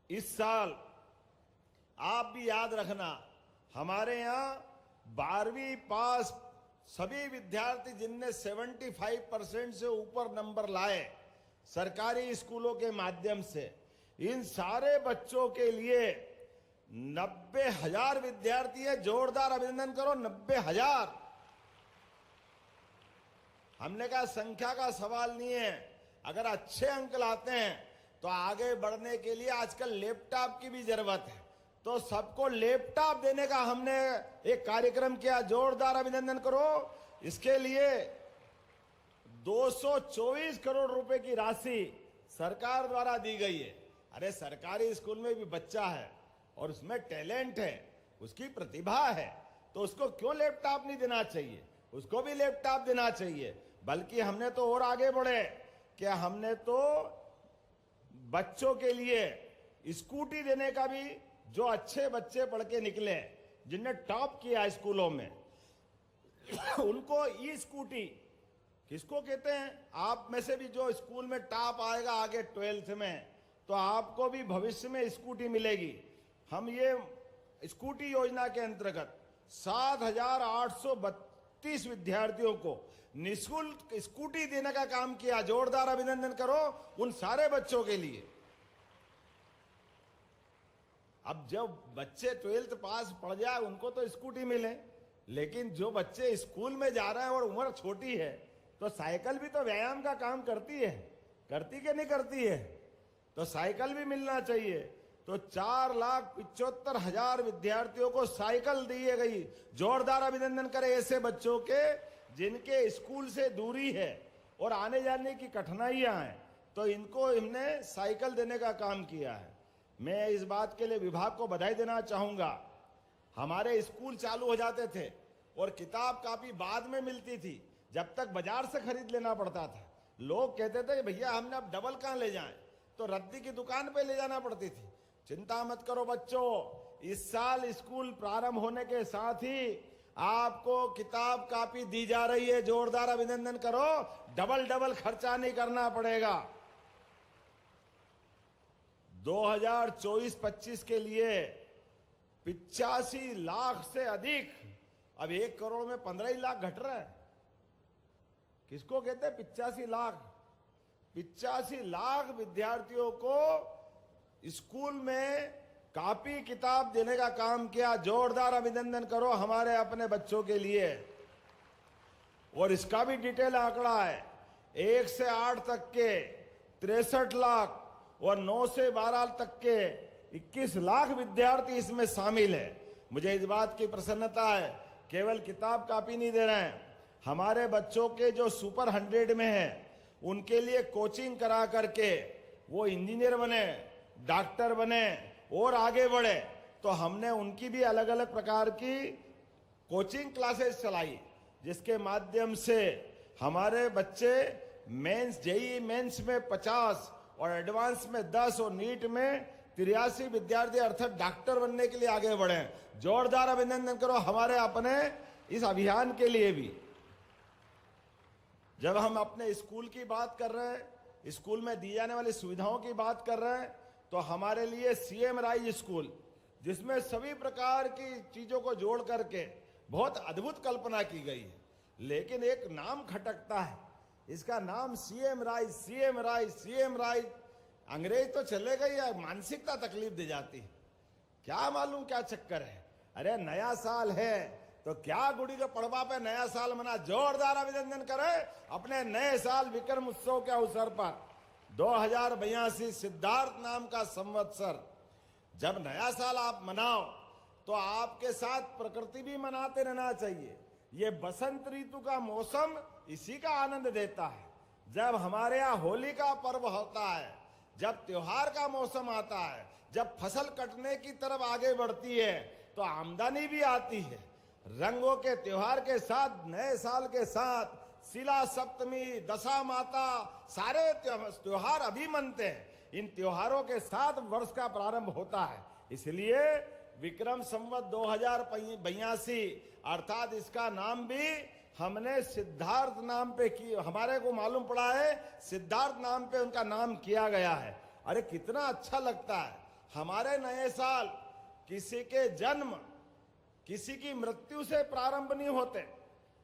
इस साल, आप भी याद रखना, हमारे यहां 12वीं पास सभी विद्यार्थी जिनने 75% से ऊपर नंबर लाए सरकारी स्कूलों के माध्यम से, इन सारे बच्चों के लिए 90,000 विद्यार्थी है। जोरदार अभिनंदन करो 90,000। हमने कहा संख्या का सवाल नहीं है, अगर अच्छे अंक लाते हैं तो आगे बढ़ने के लिए आजकल लैपटॉप की भी जरूरत है, तो सबको लैपटॉप देने का हमने एक कार्यक्रम किया। जोरदार अभिनंदन करो। इसके लिए 224 करोड़ रुपए की राशि सरकार द्वारा दी गई है। अरे सरकारी स्कूल में भी बच्चा है और उसमें टैलेंट है, उसकी प्रतिभा है, तो उसको क्यों लैपटॉप नहीं देना चाहिए? उसको भी लैपटॉप देना चाहिए। बल्कि हमने तो और आगे बढ़े कि हमने तो बच्चों के लिए स्कूटी देने का भी, जो अच्छे बच्चे पढ़ के निकले, जिनने टॉप किया स्कूलों में, उनको ई स्कूटी किसको कहते हैं? आप में से भी जो स्कूल में टॉप आएगा आगे 12th में, तो आपको भी भविष्य में स्कूटी मिलेगी। हम ये स्कूटी योजना के अंतर्गत 7,832 विद्यार्थियों को निःशुल्क स्कूटी देने का काम किया। जोरदार अभिनंदन करो उन सारे बच्चों के लिए। अब जब बच्चे 12th पास पढ़ जाए उनको तो स्कूटी मिले, लेकिन जो बच्चे स्कूल में जा रहे हैं और उम्र छोटी है, तो साइकिल भी तो व्यायाम का काम करती है, करती कि नहीं करती है? तो साइकिल भी मिलना चाहिए। तो 4,75,000 विद्यार्थियों को साइकिल दी गई। जोरदार अभिनंदन करें ऐसे बच्चों के जिनके स्कूल से दूरी है और आने जाने की कठिनाइयां हैं, तो इनको हमने साइकिल देने का काम किया है। मैं इस बात के लिए विभाग को बधाई देना चाहूंगा। हमारे स्कूल चालू हो जाते थे और किताब कापी बाद में मिलती थी, जब तक बाजार से खरीद लेना पड़ता था। लोग कहते थे भैया हमने अब डबल कहां ले जाएं, तो रद्दी की दुकान पे ले जाना पड़ती थी। चिंता मत करो बच्चों, इस साल स्कूल प्रारंभ होने के साथ ही आपको किताब कापी दी जा रही है। जोरदार अभिनंदन करो। डबल खर्चा नहीं करना पड़ेगा। 2024-25 के लिए 85 लाख से अधिक, अब 1 करोड़ में 15 ही लाख घट रहा है। किसको कहते हैं 85 लाख? 85 लाख विद्यार्थियों को स्कूल में कॉपी किताब देने का काम किया। जोरदार अभिनंदन करो हमारे अपने बच्चों के लिए। और इसका भी डिटेल आंकड़ा है। 1 से 8 तक के 63 लाख और 9 से 12 तक के 21 लाख विद्यार्थी इसमें शामिल है। मुझे इस बात की प्रसन्नता है, केवल किताब कापी नहीं दे रहे हैं, हमारे बच्चों के जो सुपर 100 में हैं उनके लिए कोचिंग करा करके वो इंजीनियर बने, डॉक्टर बने और आगे बढ़े। तो हमने उनकी भी अलग अलग प्रकार की कोचिंग क्लासेस चलाई, जिसके माध्यम से हमारे बच्चे मेंस, जेईई मेंस में 50 और एडवांस में 10 और नीट में 83 विद्यार्थी अर्थात डॉक्टर बनने के लिए आगे बढ़े। जोरदार अभिनंदन करो हमारे अपने इस अभियान के लिए भी। जब हम अपने स्कूल की बात कर रहे हैं, स्कूल में दी जाने वाली सुविधाओं की बात कर रहे हैं, तो हमारे लिए सीएम राइज स्कूल, जिसमें सभी प्रकार की चीजों को जोड़ करके बहुत अद्भुत कल्पना की गई है। लेकिन एक नाम खटकता है, इसका नाम CM rise, CM rise, CM rise. अंग्रेज तो चले गए या मानसिकता तकलीफ दे जाती है, क्या मालूम क्या चक्कर है। अरे नया साल है तो क्या गुड़ी के पड़वा पे नया साल मना। जोरदार अभिनंदन करें अपने नए साल विक्रम उत्सव के अवसर पर। 2082 सिद्धार्थ नाम का संवत्सर, जब नया साल आप मनाओ तो आपके साथ प्रकृति भी मनाते रहना चाहिए। ये बसंत ऋतु का मौसम इसी का आनंद देता है। जब हमारे यहाँ होली का पर्व होता है, जब त्योहार का मौसम आता है, जब फसल कटने की तरफ आगे बढ़ती है, तो आमदनी भी आती है। रंगों के त्योहार के साथ, नए साल के साथ शिला सप्तमी, दशा माता, सारे त्योहार अभी मनते हैं। इन त्योहारों के साथ वर्ष का प्रारंभ होता है। इसलिए विक्रम संवत 2082 अर्थात इसका नाम भी हमने सिद्धार्थ नाम पे की, हमारे को मालूम पड़ा है सिद्धार्थ नाम पे उनका नाम किया गया है। अरे कितना अच्छा लगता है। हमारे नए साल किसी के जन्म, किसी की मृत्यु से प्रारंभ नहीं होते।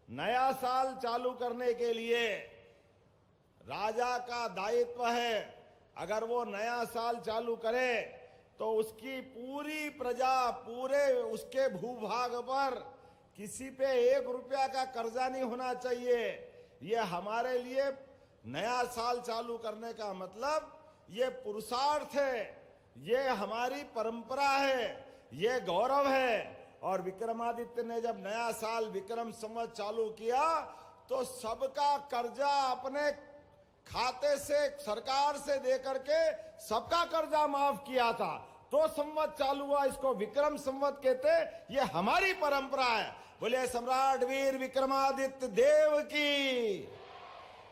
नया साल चालू करने के लिए राजा का दायित्व है। अगर वो नया साल चालू करे तो उसकी पूरी प्रजा, पूरे उसके भूभाग पर किसी पे 1 रुपया का कर्जा नहीं होना चाहिए। ये हमारे लिए नया साल चालू करने का मतलब ये पुरुषार्थ है, ये हमारी परंपरा है, ये गौरव है। और विक्रमादित्य ने जब नया साल विक्रम संवत चालू किया तो सबका कर्जा अपने खाते से सरकार से दे करके सबका कर्जा माफ किया था। तो संवत चालू हुआ, इसको विक्रम संवत कहते। ये हमारी परंपरा है। बोले सम्राट वीर विक्रमादित्य देव की।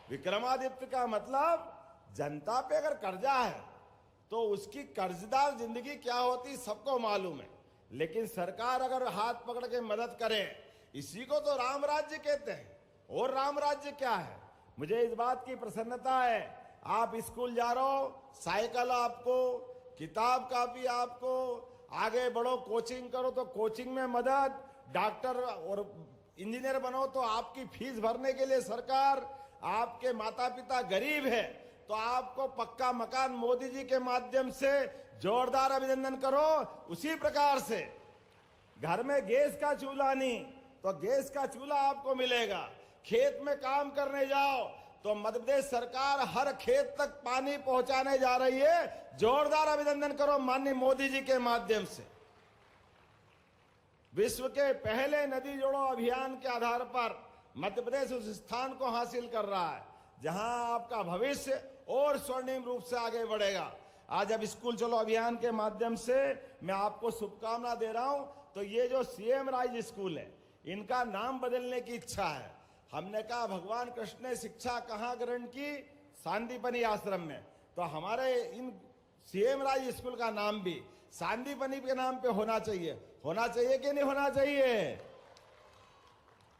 विक्रमादित्य का मतलब जनता पे अगर कर्जा है तो उसकी कर्जदार जिंदगी क्या होती सबको मालूम है, लेकिन सरकार अगर हाथ पकड़ के मदद करे, इसी को तो राम राज्य कहते हैं। और राम राज्य क्या है? मुझे इस बात की प्रसन्नता है, आप स्कूल जा रहे हो, साइकिल आपको, किताब कापी आपको, आगे बढ़ो कोचिंग करो तो कोचिंग में मदद, डॉक्टर और इंजीनियर बनो तो आपकी फीस भरने के लिए सरकार, आपके माता पिता गरीब है तो आपको पक्का मकान मोदी जी के माध्यम से जोरदार अभिनंदन करो। उसी प्रकार से घर में गैस का चूल्हा नहीं तो गैस का चूल्हा आपको मिलेगा। खेत में काम करने जाओ तो मध्य प्रदेश सरकार हर खेत तक पानी पहुंचाने जा रही है। जोरदार अभिनंदन करो माननीय मोदी जी के माध्यम से। विश्व के पहले नदी जोड़ो अभियान के आधार पर मध्य प्रदेश उस स्थान को हासिल कर रहा है जहां आपका भविष्य और स्वर्णिम रूप से आगे बढ़ेगा। आज अब स्कूल चलो अभियान के माध्यम से मैं आपको शुभकामना दे रहा हूं। तो ये जो सीएम राइज स्कूल है, इनका नाम बदलने की इच्छा है। हमने कहा भगवान कृष्ण ने शिक्षा कहाँ ग्रहण की? सांदीपनी आश्रम में। तो हमारे इन सीएम राइज स्कूल का नाम भी सांदीपनी के नाम पे होना चाहिए। होना चाहिए कि नहीं होना चाहिए?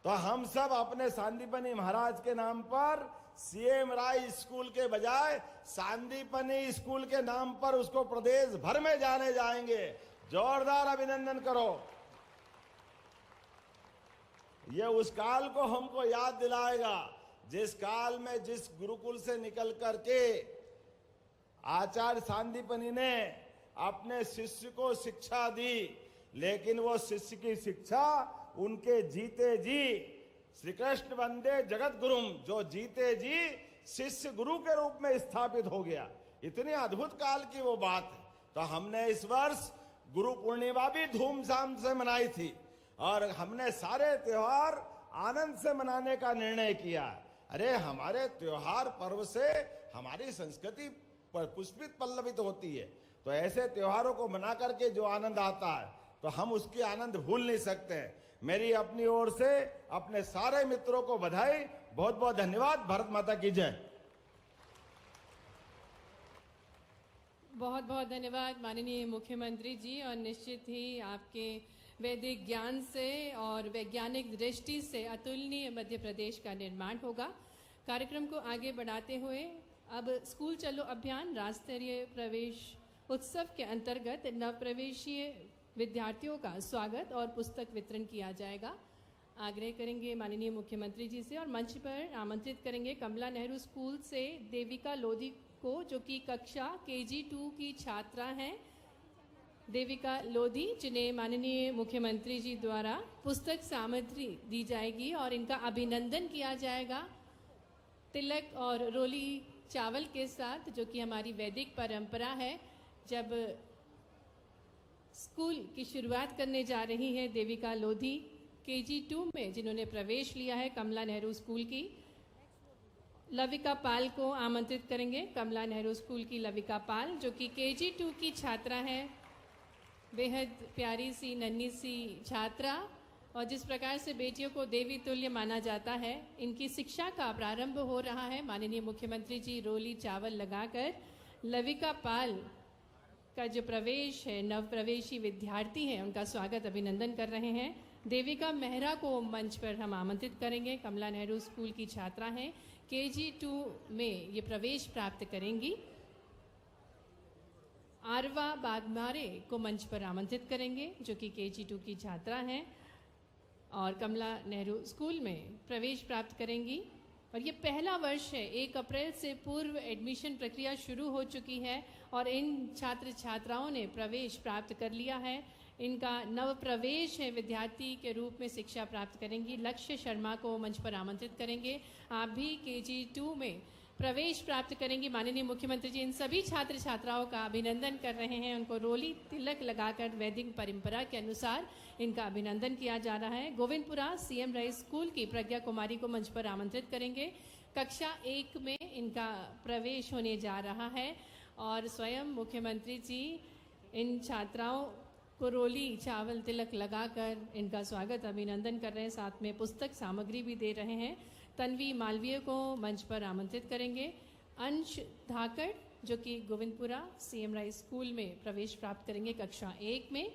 तो हम सब अपने सांदीपनी महाराज के नाम पर सीएम राइज स्कूल के बजाय सांदीपनी स्कूल के नाम पर उसको प्रदेश भर में जाने जाएंगे। जोरदार अभिनंदन करो। ये उस काल को हमको याद दिलाएगा जिस काल में जिस गुरुकुल से निकल करके आचार्य सांदीपनी ने अपने शिष्य को शिक्षा दी, लेकिन वो शिष्य की शिक्षा उनके जीते जी श्री कृष्ण वंदे जगत गुरुम, जो जीते जी शिष्य गुरु के रूप में स्थापित हो गया। इतनी अद्भुत काल की वो बात है। तो हमने इस वर्ष गुरु पूर्णिमा भी धूमधाम से मनाई थी और हमने सारे त्योहार आनंद से मनाने का निर्णय किया। अरे हमारे त्योहार पर्व से हमारी संस्कृति पुष्पित पल्लवित होती है। तो ऐसे त्योहारों को मना करके जो आनंद आता है तो हम उसकी आनंद भूल नहीं सकते। मेरी अपनी ओर से अपने सारे मित्रों को बधाई, बहुत बहुत धन्यवाद। भारत माता की जय। बहुत बहुत धन्यवाद माननीय मुख्यमंत्री जी। और निश्चित ही आपके वैदिक ज्ञान से और वैज्ञानिक दृष्टि से अतुलनीय मध्य प्रदेश का निर्माण होगा। कार्यक्रम को आगे बढ़ाते हुए अब स्कूल चलो अभियान राष्ट्रीय प्रवेश उत्सव के अंतर्गत नवप्रवेशीय विद्यार्थियों का स्वागत और पुस्तक वितरण किया जाएगा। आग्रह करेंगे माननीय मुख्यमंत्री जी से और मंच पर आमंत्रित करेंगे कमला नेहरू स्कूल से देविका लोधी को, जो कि कक्षा KG2 की छात्रा हैं। देविका लोधी, जिन्हें माननीय मुख्यमंत्री जी द्वारा पुस्तक सामग्री दी जाएगी और इनका अभिनंदन किया जाएगा तिलक और रोली चावल के साथ, जो कि हमारी वैदिक परंपरा है। जब स्कूल की शुरुआत करने जा रही है देविका लोधी KG2 में, जिन्होंने प्रवेश लिया है कमला नेहरू स्कूल की। लविका पाल को आमंत्रित करेंगे। कमला नेहरू स्कूल की लविका पाल, जो कि KG2 की छात्रा है। बेहद प्यारी सी नन्ही सी छात्रा, और जिस प्रकार से बेटियों को देवी तुल्य माना जाता है, इनकी शिक्षा का प्रारंभ हो रहा है। माननीय मुख्यमंत्री जी रोली चावल लगाकर लविका पाल का जो प्रवेश है, नव प्रवेशी विद्यार्थी हैं, उनका स्वागत अभिनंदन कर रहे हैं। देविका मेहरा को मंच पर हम आमंत्रित करेंगे। कमला नेहरू स्कूल की छात्रा हैं, KG2 में ये प्रवेश प्राप्त करेंगी। आरवा बागमारे को मंच पर आमंत्रित करेंगे, जो कि KG2 की छात्रा हैं और कमला नेहरू स्कूल में प्रवेश प्राप्त करेंगी। और ये पहला वर्ष है, 1 अप्रैल से पूर्व एडमिशन प्रक्रिया शुरू हो चुकी है और इन छात्र छात्राओं ने प्रवेश प्राप्त कर लिया है। इनका नव प्रवेश है, विद्यार्थी के रूप में शिक्षा प्राप्त करेंगी। लक्ष्य शर्मा को मंच पर आमंत्रित करेंगे। आप भी KG2 में प्रवेश प्राप्त करेंगी। माननीय मुख्यमंत्री जी इन सभी छात्र छात्राओं का अभिनंदन कर रहे हैं। उनको रोली तिलक लगाकर वैदिक परंपरा के अनुसार इनका अभिनंदन किया जा रहा है। गोविंदपुरा CM राइस स्कूल की प्रज्ञा कुमारी को मंच पर आमंत्रित करेंगे। कक्षा 1 में इनका प्रवेश होने जा रहा है और स्वयं मुख्यमंत्री जी इन छात्राओं को रोली चावल तिलक लगाकर इनका स्वागत अभिनंदन कर रहे हैं। साथ में पुस्तक सामग्री भी दे रहे हैं। तन्वी मालवीय को मंच पर आमंत्रित करेंगे। अंश धाकड़ जो कि गोविंदपुरा CM राइस स्कूल में प्रवेश प्राप्त करेंगे कक्षा 1 में।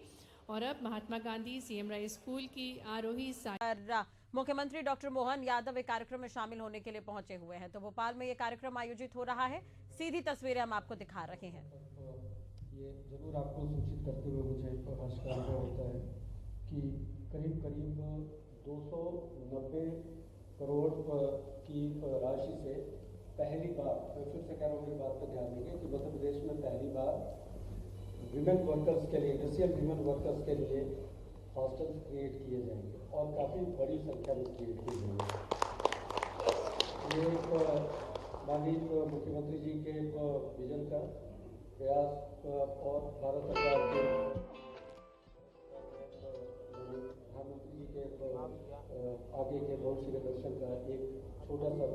और अब Mahatma Gandhi CM rice school की आरोही मुख्यमंत्री डॉक्टर मोहन यादव एक कार्यक्रम में शामिल होने के लिए पहुंचे हुए हैं। तो भोपाल में ये कार्यक्रम आयोजित हो रहा है। सीधी तस्वीरें हम आपको दिखा रहे हैं। ये जरूर आपको सूचित करते हुए मुझे हर्ष का अनुभव होता है कि करीब 290 करोड़ की राशि से पहली बार, मैं फिर से कह रहा हूँ, बात पर ध्यान देंगे कि मध्य प्रदेश में पहली बार विमेन वर्कर्स के लिए, इंडस्ट्रियल विमेन वर्कर्स के लिए हॉस्टल्स क्रिएट किए जाएंगे और काफ़ी बड़ी संख्या में क्रिएट किए जाएंगे। ये माननीय मुख्यमंत्री जी के विजन का प्रयास और भारत सरकार के प्रधानमंत्री जी के आगे के भविष्य के दर्शन का एक छोटा सा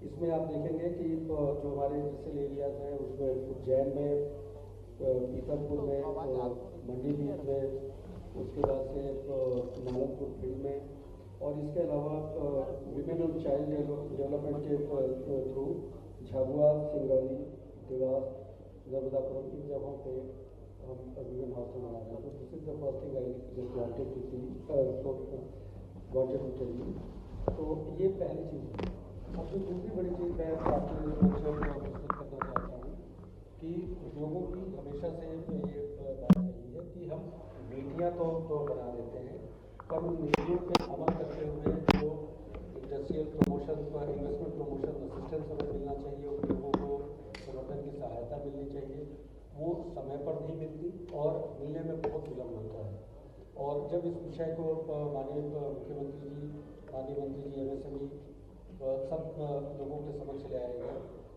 इसमें आप देखेंगे कि जो हमारे इंडस्ट्रियल एरियाज हैं उसमें उज्जैन में, पीतरपुर में, मंडीदीप में, उसके बाद से नालंदपुर फील्ड में, और इसके अलावा विमेन एंड चाइल्ड डेवलपमेंट के थ्रू झाबुआ, सिंगरौली, देवास, नर्मदापुरम, इन जगहों पे हम विमेन हॉस्टल बना रहे हैं। तो this is the first thing I just wanted to see wanted to tell you. तो ये पहली चीज़ है। अब जो दूसरी बड़ी चीज़ मैं आपके लिए प्रस्तुत करना चाहता हूँ कि उद्योगों की हमेशा से ये बात रही है कि हम नीतियाँ तो बना देते हैं, पर उन नीतियों पे अमल करते हुए जो industrial promotion, investment promotion assistance हमें मिलना चाहिए, उद्योगों को संगठन की सहायता मिलनी चाहिए, वो समय पर नहीं मिलती और मिलने में बहुत विलम्ब होता है। और जब इस विषय को माननीय मुख्यमंत्री जी, माननीय मंत्री जी, MSME सब लोगों के समक्ष ले आए गए।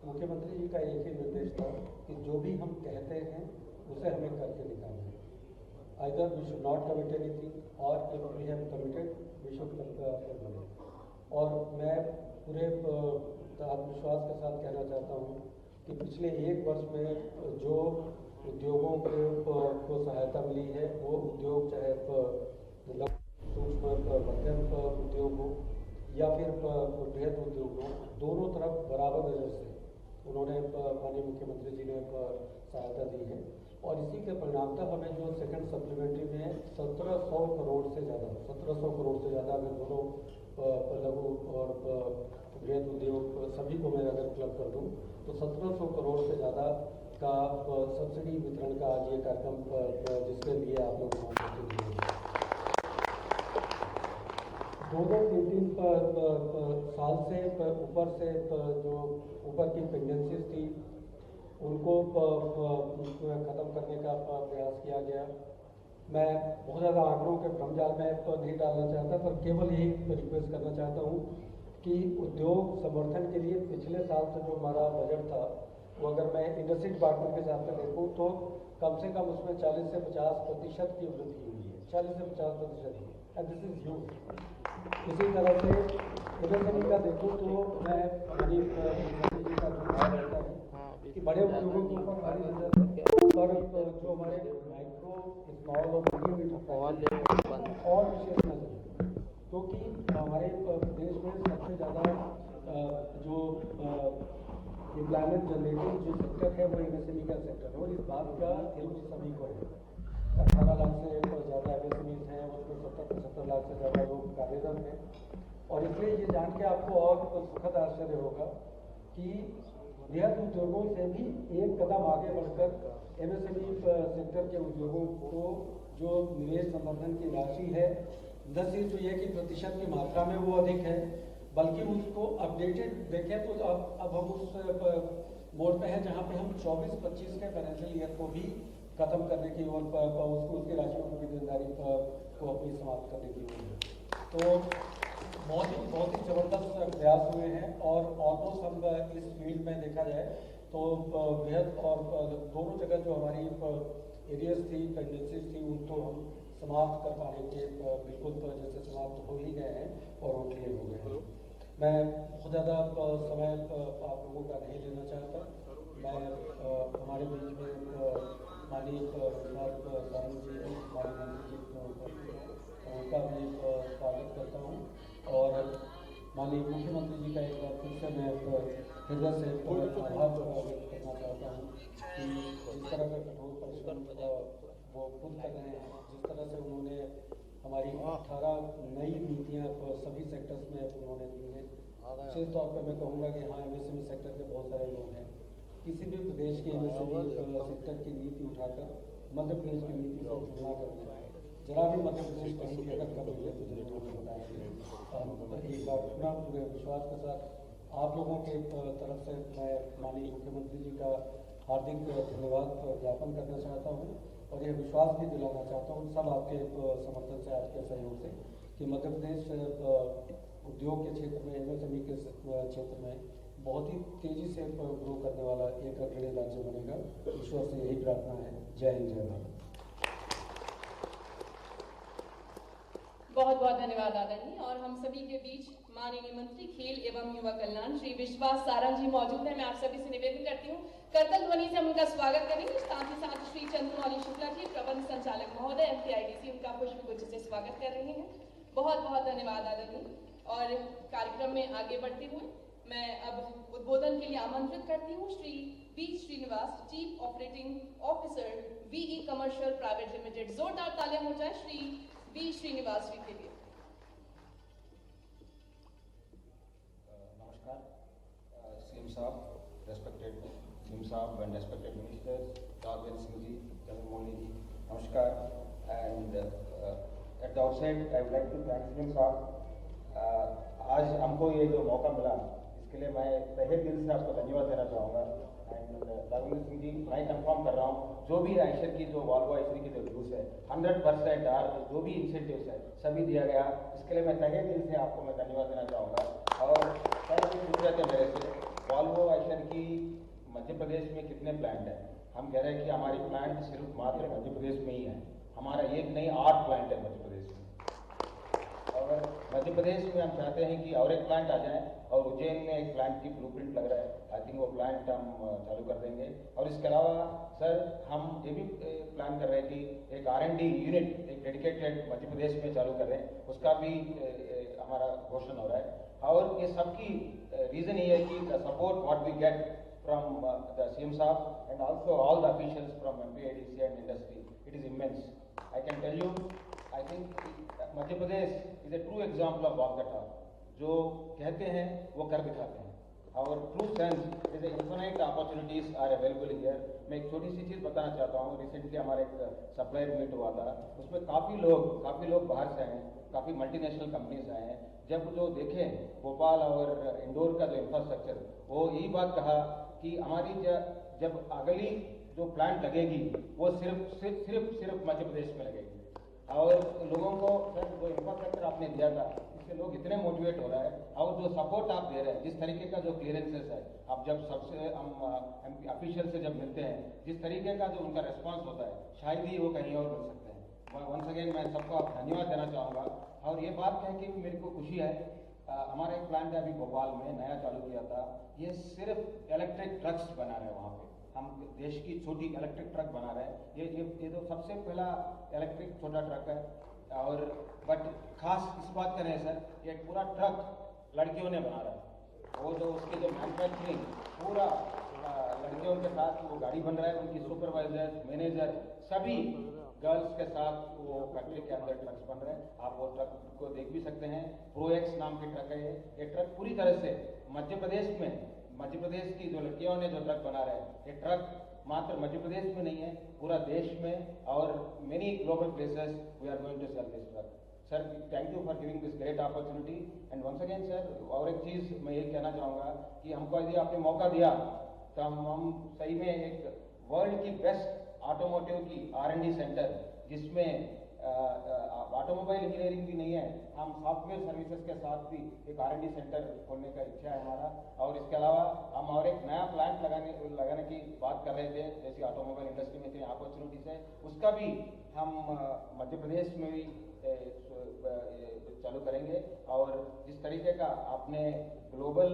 मुख्यमंत्री जी का एक ही निर्देश था कि जो भी हम कहते हैं उसे हमें करके दिखाना है। Either we should not commit anything or if we have committed, we should commit. और मैं पूरे आत्मविश्वास के साथ कहना चाहता हूँ कि पिछले 1 वर्ष में जो उद्योगों को सहायता मिली है, वो उद्योग चाहे सूक्ष्म मध्यम उद्योग हो या फिर बृहद उद्योग हो, दोनों तरफ बराबर नज़र से उन्होंने माननीय मुख्यमंत्री जी ने सहायता दी है। और इसी के परिणामतः हमें जो सेकंड सप्लीमेंट्री में 1700 करोड़ से ज़्यादा अगर दोनों लघु और बृहद उद्योग सभी को मैं अगर क्लब कर दूं तो 1700 करोड़ से ज़्यादा का सब्सिडी वितरण का आज ये कार्यक्रम जिसके लिए आप लोग उपस्थित हुए। 2-3 साल से ऊपर जो ऊपर की पेंडेंसीज थी उनको ख़त्म करने का प्रयास किया गया। मैं बहुत ज़्यादा आंकड़ों के भ्रमजाल में नहीं डालना चाहता, पर केवल यही रिक्वेस्ट करना चाहता हूँ कि उद्योग समर्थन के लिए पिछले साल से जो हमारा बजट था वो अगर मैं इंडस्ट्री डिपार्टमेंट के साथ में देखूँ तो कम से कम उसमें 40 से 50% की वृद्धि हुई है, 40 से 50%। And this is huge. इसी तरह से MSME का देखूँ तो मैं जी का जो भाव रहता है कि बड़े उद्योगों के ऊपर भारी नजर पर जो हमारे माइक्रो, स्मॉल और मीडियम और विशेष नजर, क्योंकि हमारे देश में सबसे ज़्यादा जो एम्प्लॉयमेंट जनरेटिंग जो सेक्टर है वो MSME का सेक्टर है। और इस बात का दिल सभी को है। 18 लाख से ज़्यादा MSMEs हैं, उसमें 70-75 लाख से ज़्यादा लोग कार्यरत हैं। और इसलिए ये जान के आपको और सुखद आश्चर्य होगा कि बृहद उद्योगों से भी एक कदम आगे बढ़कर MSME सेक्टर के उद्योगों को जो निवेश संवर्धन की राशि है, न सिर्फ तो ये कि प्रतिशत की मात्रा में वो अधिक है, बल्कि उसको अपडेटेड देखें तो अब हम उस मोड पे हैं जहाँ पे हम 24-25 के फाइनेंशियल ईयर को भी खत्म करने की और उसके राशियों की देनदारी को अपनी समाप्त करने की ओर। तो बहुत ही ज़बरदस्त प्रयास हुए हैं और ऑलमोस्ट हम इस फील्ड में देखा जाए तो बेहद और दोनों जगह जो हमारी एरियाज थी, टेंडेंसीज थी, उनको हम समाप्त कर पाने के बिल्कुल जैसे समाप्त हो ही गए हैं और वो क्लियर हो गए हैं। मैं बहुत ज़्यादा समय आप लोगों का नहीं लेना चाहता। मैं हमारे बीच में माननीय सारंग जी हैं, हमारे मंत्री जी उनका भी स्वागत करता हूँ और माननीय मुख्यमंत्री जी का एक बार फिर से मैं हृदय से आभार व्यक्त करना चाहता हूँ कि जिस तरह का कठोर परिश्रम वो खुद कर रहे हैं, जिस तरह से उन्होंने हमारी 18 नई नीतियाँ सभी सेक्टर्स में उन्होंने दी हैं। विशेष तौर पर मैं कहूँगा कि हाँ, एमएसएमई सेक्टर के बहुत सारे लोग हैं। किसी भी प्रदेश की एमएसएमई सेक्टर की नीति उठाकर मध्य प्रदेश की नीति से तुलना करना है, जरा भी मध्य प्रदेश कहीं भी अगर कमी है तो जरूर बताएंगे। एक बार पुनः पूरे विश्वास के साथ आप लोगों के तरफ से मैं माननीय मुख्यमंत्री जी का हार्दिक धन्यवाद ज्ञापन करना चाहता हूँ और यह विश्वास भी दिलाना चाहता हूँ सब आपके समर्थन से, आपके सहयोग से, कि मध्य प्रदेश उद्योग के क्षेत्र में, एमएसएमई के क्षेत्र में बहुत ही तेजी से ग्रो करने वाला एक अग्रणी राज्य बनेगा। ईश्वर से यही प्रार्थना है। जय हिंद, जय भारत। बहुत बहुत धन्यवाद आदरणीय। और हम सभी के बीच माननीय मंत्री खेल एवं युवा कल्याण श्री विश्वास सारंग जी मौजूद हैं। मैं आप सभी से निवेदन करती हूँ करतल ध्वनि से हम उनका स्वागत करेंगे। साथ ही साथ श्री चंद्रमौली शुक्ला जी प्रबंध संचालक महोदय एमपीआईडीसी उनका पुष्प गुच्छ से स्वागत कर रहे हैं। बहुत बहुत धन्यवाद आदरणीय। और कार्यक्रम में आगे बढ़ते हुए मैं अब उद्बोधन के लिए आमंत्रित करती हूँ Shri B Srinivas, chief operating officer VE commercial private limited. जोरदार तालियां हो जाए श्री बी श्रीनिवास जी के लिए। नमस्कार सीएम साहब, रेस्पेक्टेड सीएम साहब and respected ministers, Raghavendra Singh ji, Chandramouli ji, नमस्कार। And at the outset I would like to thank CM साहब। आज हमको ये जो मौका मिला इसके लिए मैं तहे दिल से आपको धन्यवाद देना चाहूँगा। एंड राघवेंद्र सिंह जी, मैं कंफर्म कर रहा हूँ जो भी आयशर की जो वॉल्वो आयशर की जो यूज़ है 100% और जो भी इंसेंटिव्स है सभी दिया गया। इसके लिए मैं तहे दिल से आपको मैं धन्यवाद देना चाहूँगा। और सर पूछ रहे थे मेरे से वॉल्वो आयशर की मध्य प्रदेश में कितने प्लांट हैं। हम कह रहे हैं कि हमारी प्लांट सिर्फ मात्र मध्य प्रदेश में ही है। हमारा एक नहीं 8 प्लांट है मध्य प्रदेश में। और मध्य प्रदेश में हम चाहते हैं कि और एक प्लांट आ जाए और उज्जैन में एक प्लांट की ब्लूप्रिंट लग रहा है। आई थिंक वो प्लांट हम चालू कर देंगे। और इसके अलावा सर हम ये भी प्लान कर रहे हैं कि एक R&D यूनिट एक डेडिकेटेड मध्य प्रदेश में चालू कर रहे हैं, उसका भी हमारा घोषणा हो रहा है। और ये सबकी रीज़न ये है कि the support what we get from the CM साहब and also all the officials from MPIDC and industry, it is immense. I can tell you, I think Madhya Pradesh is a true example of walk the talk. जो कहते हैं वो कर दिखाते हैं। और true sense is infinite opportunities are available here. मैं एक छोटी सी चीज़ बताना चाहता हूँ। रिसेंटली हमारे एक सप्लायर मीट हुआ था, उसमें काफ़ी लोग बाहर से आए हैं, काफ़ी मल्टीनेशनल कंपनीज आए हैं। जब जो देखें भोपाल और इंदौर का जो इंफ्रास्ट्रक्चर, वो यही बात कहा कि हमारी जब अगली जो प्लांट लगेगी वो सिर्फ मध्य प्रदेश में लगेगी। और लोगों को सर जो इंफ्रास्ट्रक्चर आपने दिया था इससे लोग इतने मोटिवेट हो रहा है। और जो सपोर्ट आप दे रहे हैं, जिस तरीके का जो क्लियरेंसेस है, आप जब सबसे हम ऑफिशियल से जब मिलते हैं, जिस तरीके का जो उनका रिस्पांस होता है, शायद ही वो कहीं और मिल सकते हैं। वंस अगेन मैं सबको आप धन्यवाद देना चाहूँगा। और ये बात कह के मेरे को खुशी है, हमारा एक प्लांट है अभी भोपाल में नया चालू किया था। ये सिर्फ इलेक्ट्रिक ट्रक्स बना रहे हैं वहाँ पे। हम देश की छोटी इलेक्ट्रिक ट्रक बना रहे हैं। ये तो सबसे पहला इलेक्ट्रिक छोटा ट्रक है। और बट खास इस बात करें सर, ये पूरा ट्रक लड़कियों ने बना रहा है। वो जो उसकी जो मैन्युफैक्चरिंग पूरा लड़कियों के साथ वो गाड़ी बन रहा है। उनकी सुपरवाइजर, मैनेजर सभी गर्ल्स के साथ वो फैक्ट्री के अंदर ट्रक्स बन रहे हैं। आप वो ट्रक को देख भी सकते हैं। प्रोएक्स नाम के ट्रक है ये ट्रक पूरी तरह से मध्य प्रदेश की जो लड़कियों ने जो ट्रक बना रहे हैं, ये ट्रक मात्र मध्य प्रदेश में नहीं है, पूरा देश में और many global places we are going to sell this truck. Sir thank you for giving this great opportunity. And once again sir, और एक चीज़ मैं ये कहना चाहूँगा कि हमको यदि आपने मौका दिया तो हम सही में एक वर्ल्ड की बेस्ट ऑटोमोटिव की R&D सेंटर, जिसमें ऑटोमोबाइल इंजीनियरिंग भी नहीं है, हम सॉफ्टवेयर सर्विसेज के साथ भी एक R&D सेंटर खोलने का इच्छा है हमारा। और इसके अलावा हम और एक नया प्लांट लगाने की बात कर रहे थे, जैसे ऑटोमोबाइल इंडस्ट्री में इतनी अपॉर्चुनिटीज है, उसका भी हम मध्य प्रदेश में भी चालू करेंगे। और जिस तरीके का आपने ग्लोबल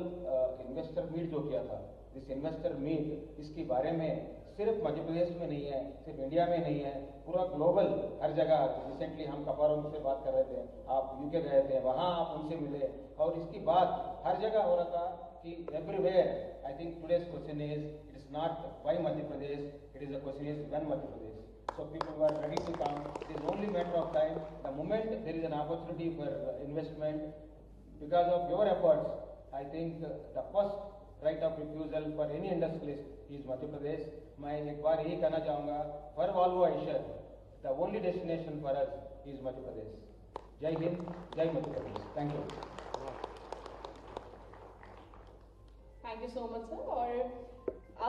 इन्वेस्टर मीट जो किया था, इस इन्वेस्टर मीट, इसके बारे में सिर्फ मध्य प्रदेश में नहीं है, सिर्फ इंडिया में नहीं है, पूरा ग्लोबल हर जगह। रिसेंटली हम कपारों से बात कर रहे थे, आप यूके गए थे, वहाँ आप उनसे मिले, और इसकी बात हर जगह हो रहा था कि everywhere. I think today's question is, it is not why Madhya Pradesh, it is a question is when Madhya Pradesh. So people were ready to come. It is only matter of time. The moment there is an opportunity for investment, because of your efforts, I think the first right of refusal for any industrialist is Madhya Pradesh. मैं एक बार यही कहना चाहूँगा, for Volvo Eicher, the only destination for us is Madhya Pradesh. जय हिंद, जय Madhya Pradesh. Thank you. Thank you so much sir. और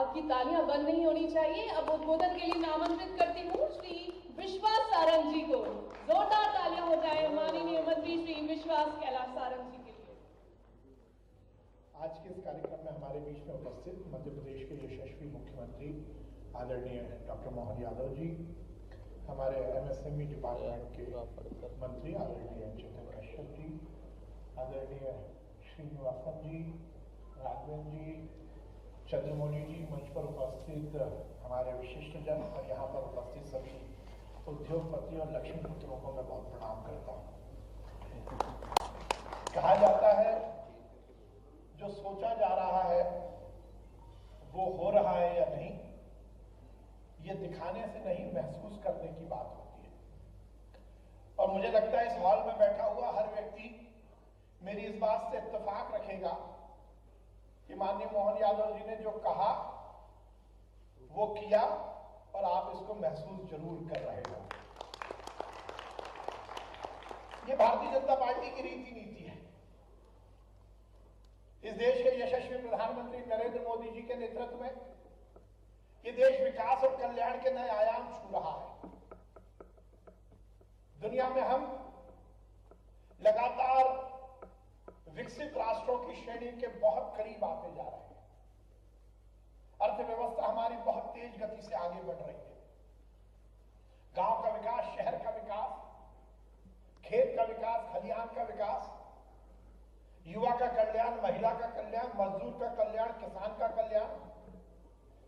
आपकी तालियां बंद नहीं होनी चाहिए। अब उद्बोधन के लिए मैं आमंत्रित करती हूँ श्री विश्वास सारंग जी को। जोरदार तालियां हो जाए माननीय मंत्री श्री विश्वास कैलाश सारंग जी के लिए। आज के इस कार्यक्रम में हमारे बीच में उपस्थित मध्य प्रदेश के यशस्वी मुख्यमंत्री आदरणीय डॉक्टर मोहन यादव जी, हमारे MSME डिपार्टमेंट के मंत्री आदरणीय चेतन कश्यप जी, आदरणीय श्रीनिवासन जी, राघवेंद्र जी, चंद्रमौली जी, मंच पर उपस्थित हमारे विशिष्ट जन और यहाँ पर उपस्थित सभी उद्योगपति और लक्ष्मी पुत्रों को मैं बहुत प्रणाम करता हूँ। कहा जाता है जो सोचा जा रहा है वो हो रहा है या नहीं, ये दिखाने से नहीं महसूस करने की बात होती है। और मुझे लगता है इस हॉल में बैठा हुआ हर व्यक्ति मेरी इस बात से इत्तेफाक रखेगा कि माननीय मोहन यादव जी ने जो कहा वो किया, और आप इसको महसूस जरूर कर रहे हो। ये भारतीय जनता पार्टी की रीति नीति है। इस देश के यशस्वी प्रधानमंत्री नरेंद्र मोदी जी के नेतृत्व में ये देश विकास और कल्याण के नए आयाम छू रहा है। दुनिया में हम लगातार विकसित राष्ट्रों की श्रेणी के बहुत करीब आते जा रहे हैं। अर्थव्यवस्था हमारी बहुत तेज गति से आगे बढ़ रही है। गांव का विकास, शहर का विकास, खेत का विकास, खलिहान का विकास, युवा का कल्याण, महिला का कल्याण, मजदूर का कल्याण, किसान का कल्याण,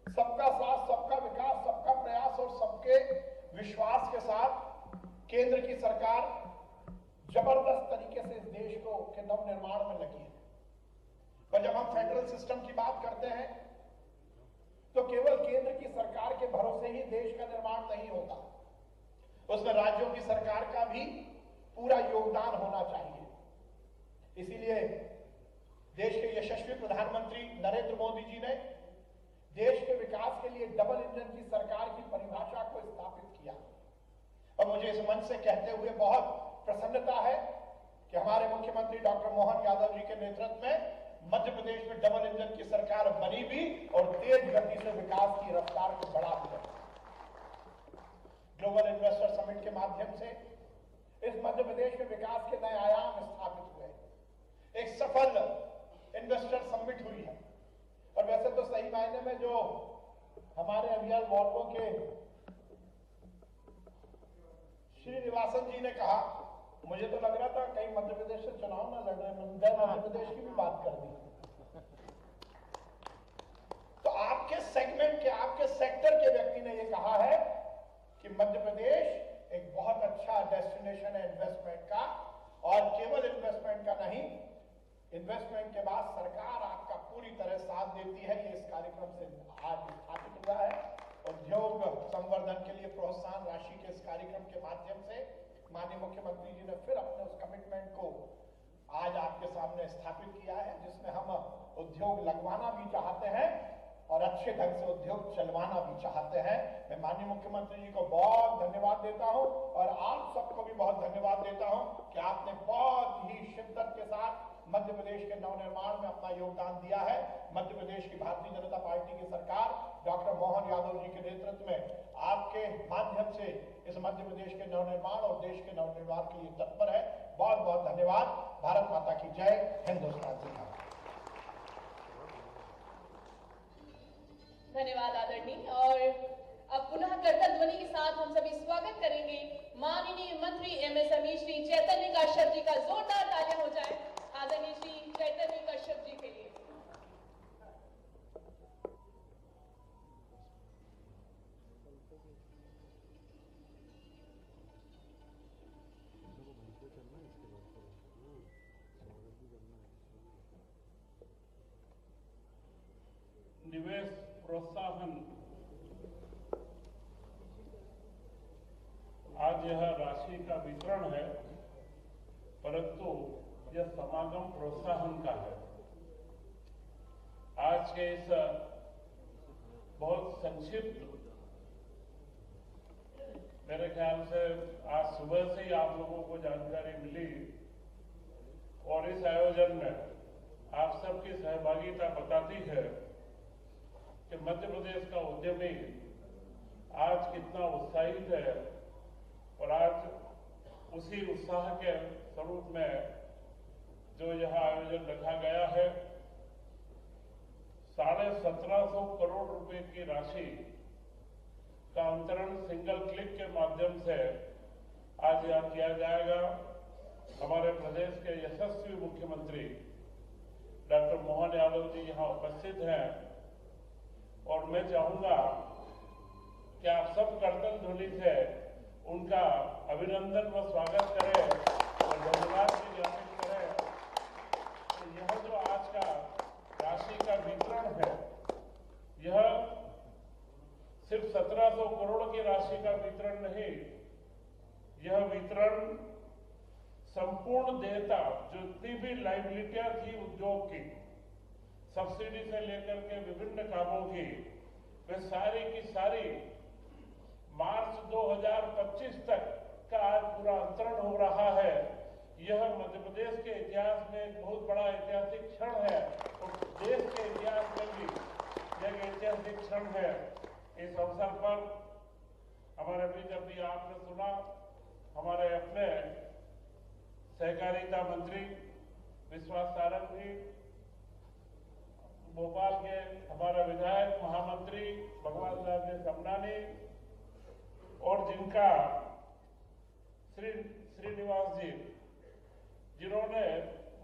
सबका साथ, सबका विकास, सबका प्रयास और सबके विश्वास के साथ केंद्र की सरकार जबरदस्त तरीके से इस देश को के नवनिर्माण में लगी है। पर जब हम फेडरल सिस्टम की बात करते हैं तो केवल केंद्र की सरकार के भरोसे ही देश का निर्माण नहीं होता, उसमें राज्यों की सरकार का भी पूरा योगदान होना चाहिए। इसीलिए देश के यशस्वी प्रधानमंत्री नरेंद्र मोदी जी ने देश के विकास के लिए डबल इंजन की सरकार की परिभाषा को स्थापित किया। और मुझे इस मंच से कहते हुए बहुत प्रसन्नता है कि हमारे मुख्यमंत्री डॉक्टर मोहन यादव जी के नेतृत्व में मध्य प्रदेश में डबल इंजन की सरकार बनी भी और तेज गति से विकास की रफ्तार को बढ़ा भी है। ग्लोबल इन्वेस्टर समिट के माध्यम से इस मध्य प्रदेश में विकास के नए आयाम स्थापित हुए। एक सफल इन्वेस्टर समिट हुई है। और वैसे तो सही मायने में जो हमारे अभियान वॉल्वो के श्रीनिवासन जी ने कहा, मुझे तो लग रहा था कहीं मध्य प्रदेश से चुनाव ना लड़ रहे, मध्य प्रदेश की भी बात कर दी। तो आपके सेगमेंट के, आपके सेक्टर के व्यक्ति ने यह कहा है कि मध्य प्रदेश एक बहुत अच्छा डेस्टिनेशन है इन्वेस्टमेंट का, और केवल इन्वेस्टमेंट का नहीं, इन्वेस्टमेंट के बाद सरकार आपका पूरी तरह साथ देती है। ये इस कार्यक्रम से आज स्थापित हुआ है। उद्योग संवर्धन के लिए प्रोत्साहन राशि के इस कार्यक्रम के माध्यम से माननीय मुख्यमंत्री जी ने फिर अपने उस कमिटमेंट को आज आपके सामने स्थापित किया है, जिसमें हम उद्योग लगवाना भी चाहते हैं और अच्छे ढंग से उद्योग चलवाना भी चाहते हैं। मैं माननीय मुख्यमंत्री जी को बहुत धन्यवाद देता हूं और आप सबको भी बहुत धन्यवाद देता हूं कि आपने बहुत ही शिद्दत के साथ मध्य प्रदेश के नवनिर्माण में अपना योगदान दिया है। मध्य प्रदेश की भारतीय जनता पार्टी की सरकार डॉक्टर मोहन यादव जी के नेतृत्व में आपके माध्यम से इस मध्य प्रदेश के नवनिर्माण और देश के नवनिर्माण के लिए तत्पर है। बहुत बहुत धन्यवाद। भारत माता की जय। हिंदुस्तान जिंदाबाद। धन्यवाद आदरणीय। और अब पुनः करतल ध्वनि के साथ हम सभी स्वागत करेंगे माननीय मंत्री एमएसएमई श्री चैतन्य कश्यप जी का। जोरदार तालियां हो जाए आदरणीय श्री चैतन्य कश्यप जी के लिए। निवेश प्रोत्साहन, आज यह राशि का वितरण है, परंतु यह समागम प्रोत्साहन का है। आज के इस बहुत संक्षिप्त, मेरे ख्याल से आज सुबह से ही आप लोगों को जानकारी मिली और इस आयोजन में आप सबकी सहभागिता बताती है कि मध्य प्रदेश का उद्यमी आज कितना उत्साहित है और आज उसी उत्साह के स्वरूप में जो यह आयोजन रखा गया है, 1750 करोड़ रुपए की राशि का अंतरण सिंगल क्लिक के माध्यम से आज यहां किया जाएगा। हमारे प्रदेश के यशस्वी मुख्यमंत्री डॉक्टर मोहन यादव जी यहां उपस्थित हैं और मैं चाहूंगा कि आप सब करतल ध्वनि से उनका अभिनंदन व स्वागत करें और धन्यवाद भी ज्ञापित करें। तो यह जो आज का राशि का वितरण है, यह सिर्फ 1700 करोड़ की राशि का वितरण नहीं, यह वितरण संपूर्ण देयता जितनी भी लाइबिलिटियां थी उद्योग की, सब्सिडी से लेकर के विभिन्न कामों की, वे सारी की सारी मार्च 2025 तक का आज पूरा अंतरण हो रहा है। यह मध्य प्रदेश के इतिहास में एक बहुत बड़ा ऐतिहासिक क्षण है और देश के इतिहास में भी एक ऐतिहासिक क्षण है। इस अवसर पर हमारे बीच अभी आपने सुना, हमारे अपने सहकारिता मंत्री विश्वास सारंग जी, भोपाल के हमारा विधायक महामंत्री भगवान लाल जी समनानी और जिनका श्रीनिवास जी, जिन्होंने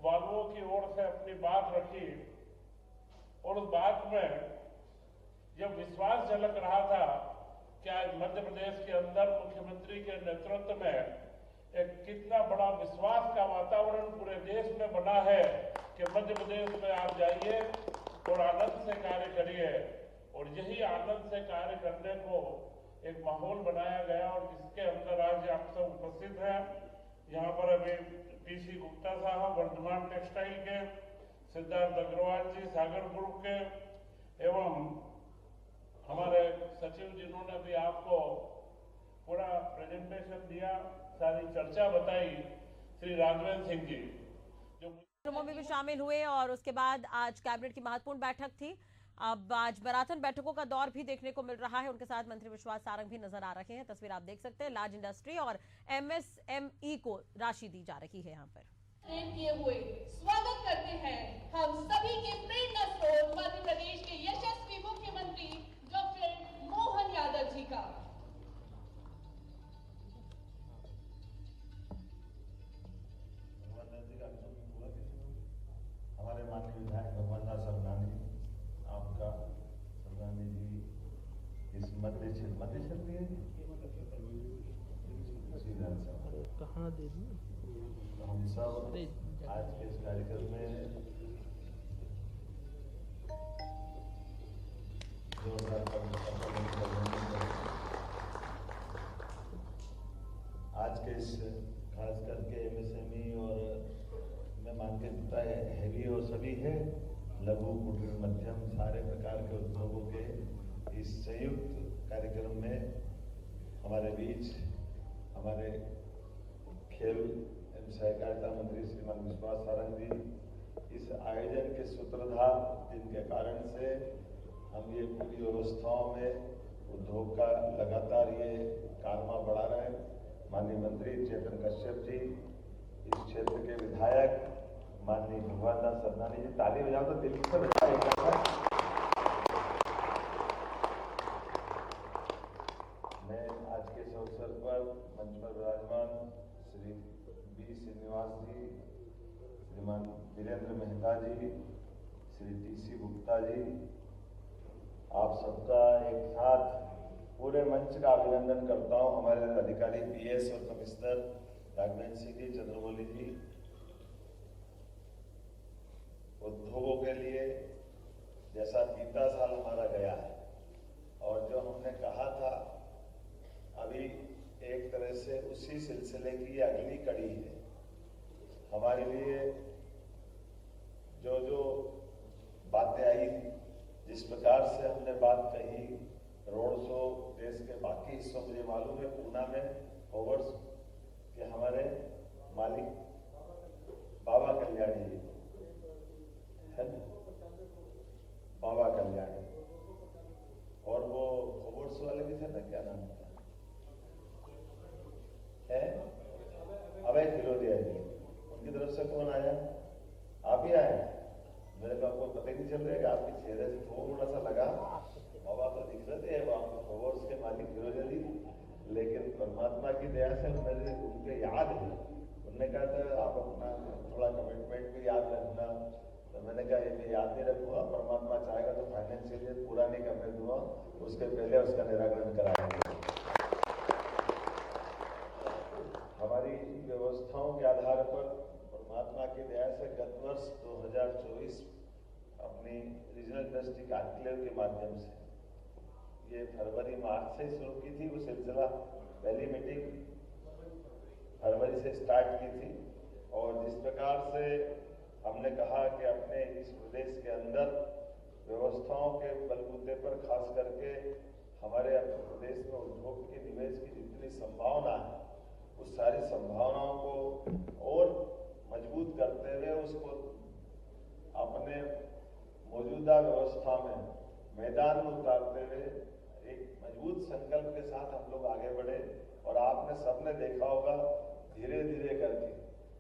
वाल्वों की ओर से अपनी बात रखी और उस बात में यह विश्वास झलक रहा था कि आज मध्य प्रदेश के अंदर मुख्यमंत्री के नेतृत्व में एक कितना बड़ा विश्वास का वातावरण पूरे देश में बना है कि मध्य प्रदेश में आप जाइए और आनंद से कार्य करिए। और यही आनंद से कार्य करने को एक माहौल बनाया गया और जिसके अंदर आज आप सब उपस्थित हैं। यहाँ पर अभी पीसी गुप्ता साहब वर्धमान टेक्सटाइल के, सिद्धार्थ अग्रवाल जी सागर ग्रुप के, एवं हमारे सचिव जिन्होंने भी आपको पूरा प्रेजेंटेशन दिया, सारी चर्चा बताई, श्री राघवेंद्र सिंह जी जो में भी शामिल हुए। और उसके बाद आज कैबिनेट की महत्वपूर्ण बैठक थी। अब आज मैराथन बैठकों का दौर भी देखने को मिल रहा है। उनके साथ मंत्री विश्वास सारंग भी नजर आ रहे हैं। तस्वीर आप देख सकते हैं। लार्ज इंडस्ट्री और एमएसएमई को राशि दी जा रही है। यहाँ पर किए हुए स्वागत करते हैं हम सभी के प्रेरणा स्रोत मध्य प्रदेश के यशस्वी मुख्यमंत्री डॉक्टर मोहन यादव जी का। हमारे माननीय विधायक भगवान दास समनानी, आपका समनानी जी इस मध्य क्षेत्र कहाँ दे दूँ? हम सब आज के इस कार्यक्रम में आज के इस खास करके एमएसएमई और मैं मान के चलता है हैवी और सभी है, लघु कुटीर मध्यम सारे प्रकार के उद्योगों के इस संयुक्त कार्यक्रम में हमारे बीच हमारे खेल एवं सहकारिता मंत्री श्रीमान विश्वास सारंग जी, इस आयोजन के सूत्रधार, जिनके कारण से हम ये पूरी व्यवस्थाओं में उद्योग का लगातार ये कारनामा बढ़ा रहे हैं। माननीय मंत्री चेतन कश्यप जी, इस क्षेत्र के विधायक माननीय भगवान दास सरनानी जी, ताली बजाओ तो दिल से बजाएगा। मैं आज के इस अवसर पर मंच पर विराजमान श्री बी श्रीनिवास जी, श्रीमान वीरेंद्र मेहता जी, श्री टी.सी. गुप्ता जी, आप सबका एक साथ पूरे मंच का अभिनंदन करता हूं। हमारे अधिकारी पीएस और कमिश्नर राघवेंद्र सिंह जी, चंद्रमौली जी, उद्योगों के लिए जैसा बीता साल हमारा गया है और जो हमने कहा था, अभी एक तरह से उसी सिलसिले की अगली कड़ी है। हमारे लिए जो जो बातें आई थी, जिस प्रकार से हमने बात कही, रोड शो देश के बाकी हिस्सों, मुझे मालूम है पूना में ओवर्स के हमारे मालिक बाबा कल्याणी जी है, बाबा कल्याणी, और वो ओवर्स वाले भी थे ना, क्या नाम था है, अभय फिरोदिया जी, उनकी तरफ से कौन आया? आप ही आए? मेरे को आपको पता ही नहीं चल रहा है, आपके चेहरे से थोड़ा सा लगा, बाबा तो दिख रहे थे, ओवर्स के मालिक फिरोदिया जी, लेकिन परमात्मा की दया से मुझे उनके याद है। उन्होंने कहा था आप अपना थोड़ा कमिटमेंट भी याद रखना, तो मैंने कहा ये मैं याद नहीं रखूंगा, परमात्मा चाहेगा तो फाइनेंशियल पूरा नहीं करने दूंगा, उसके पहले उसका निराकरण कराएंगे। हमारी व्यवस्थाओं के आधार पर परमात्मा की दया से गत वर्ष 2024 अपनी रीजनल इंडस्ट्री कॉन्क्लेव के माध्यम से, ये फरवरी मार्च से शुरू की थी वो सिलसिला, पहली मीटिंग फरवरी से स्टार्ट की थी, और जिस प्रकार से हमने कहा कि अपने इस प्रदेश के अंदर व्यवस्थाओं के बलबूते पर खास करके हमारे अपने प्रदेश में उद्योग के निवेश की जितनी संभावना है, उस सारी संभावनाओं को और मजबूत करते हुए उसको अपने मौजूदा व्यवस्था में मैदान में उतारते हुए एक मजबूत संकल्प के साथ हम लोग आगे बढ़े। और आपने सबने देखा होगा, धीरे धीरे करके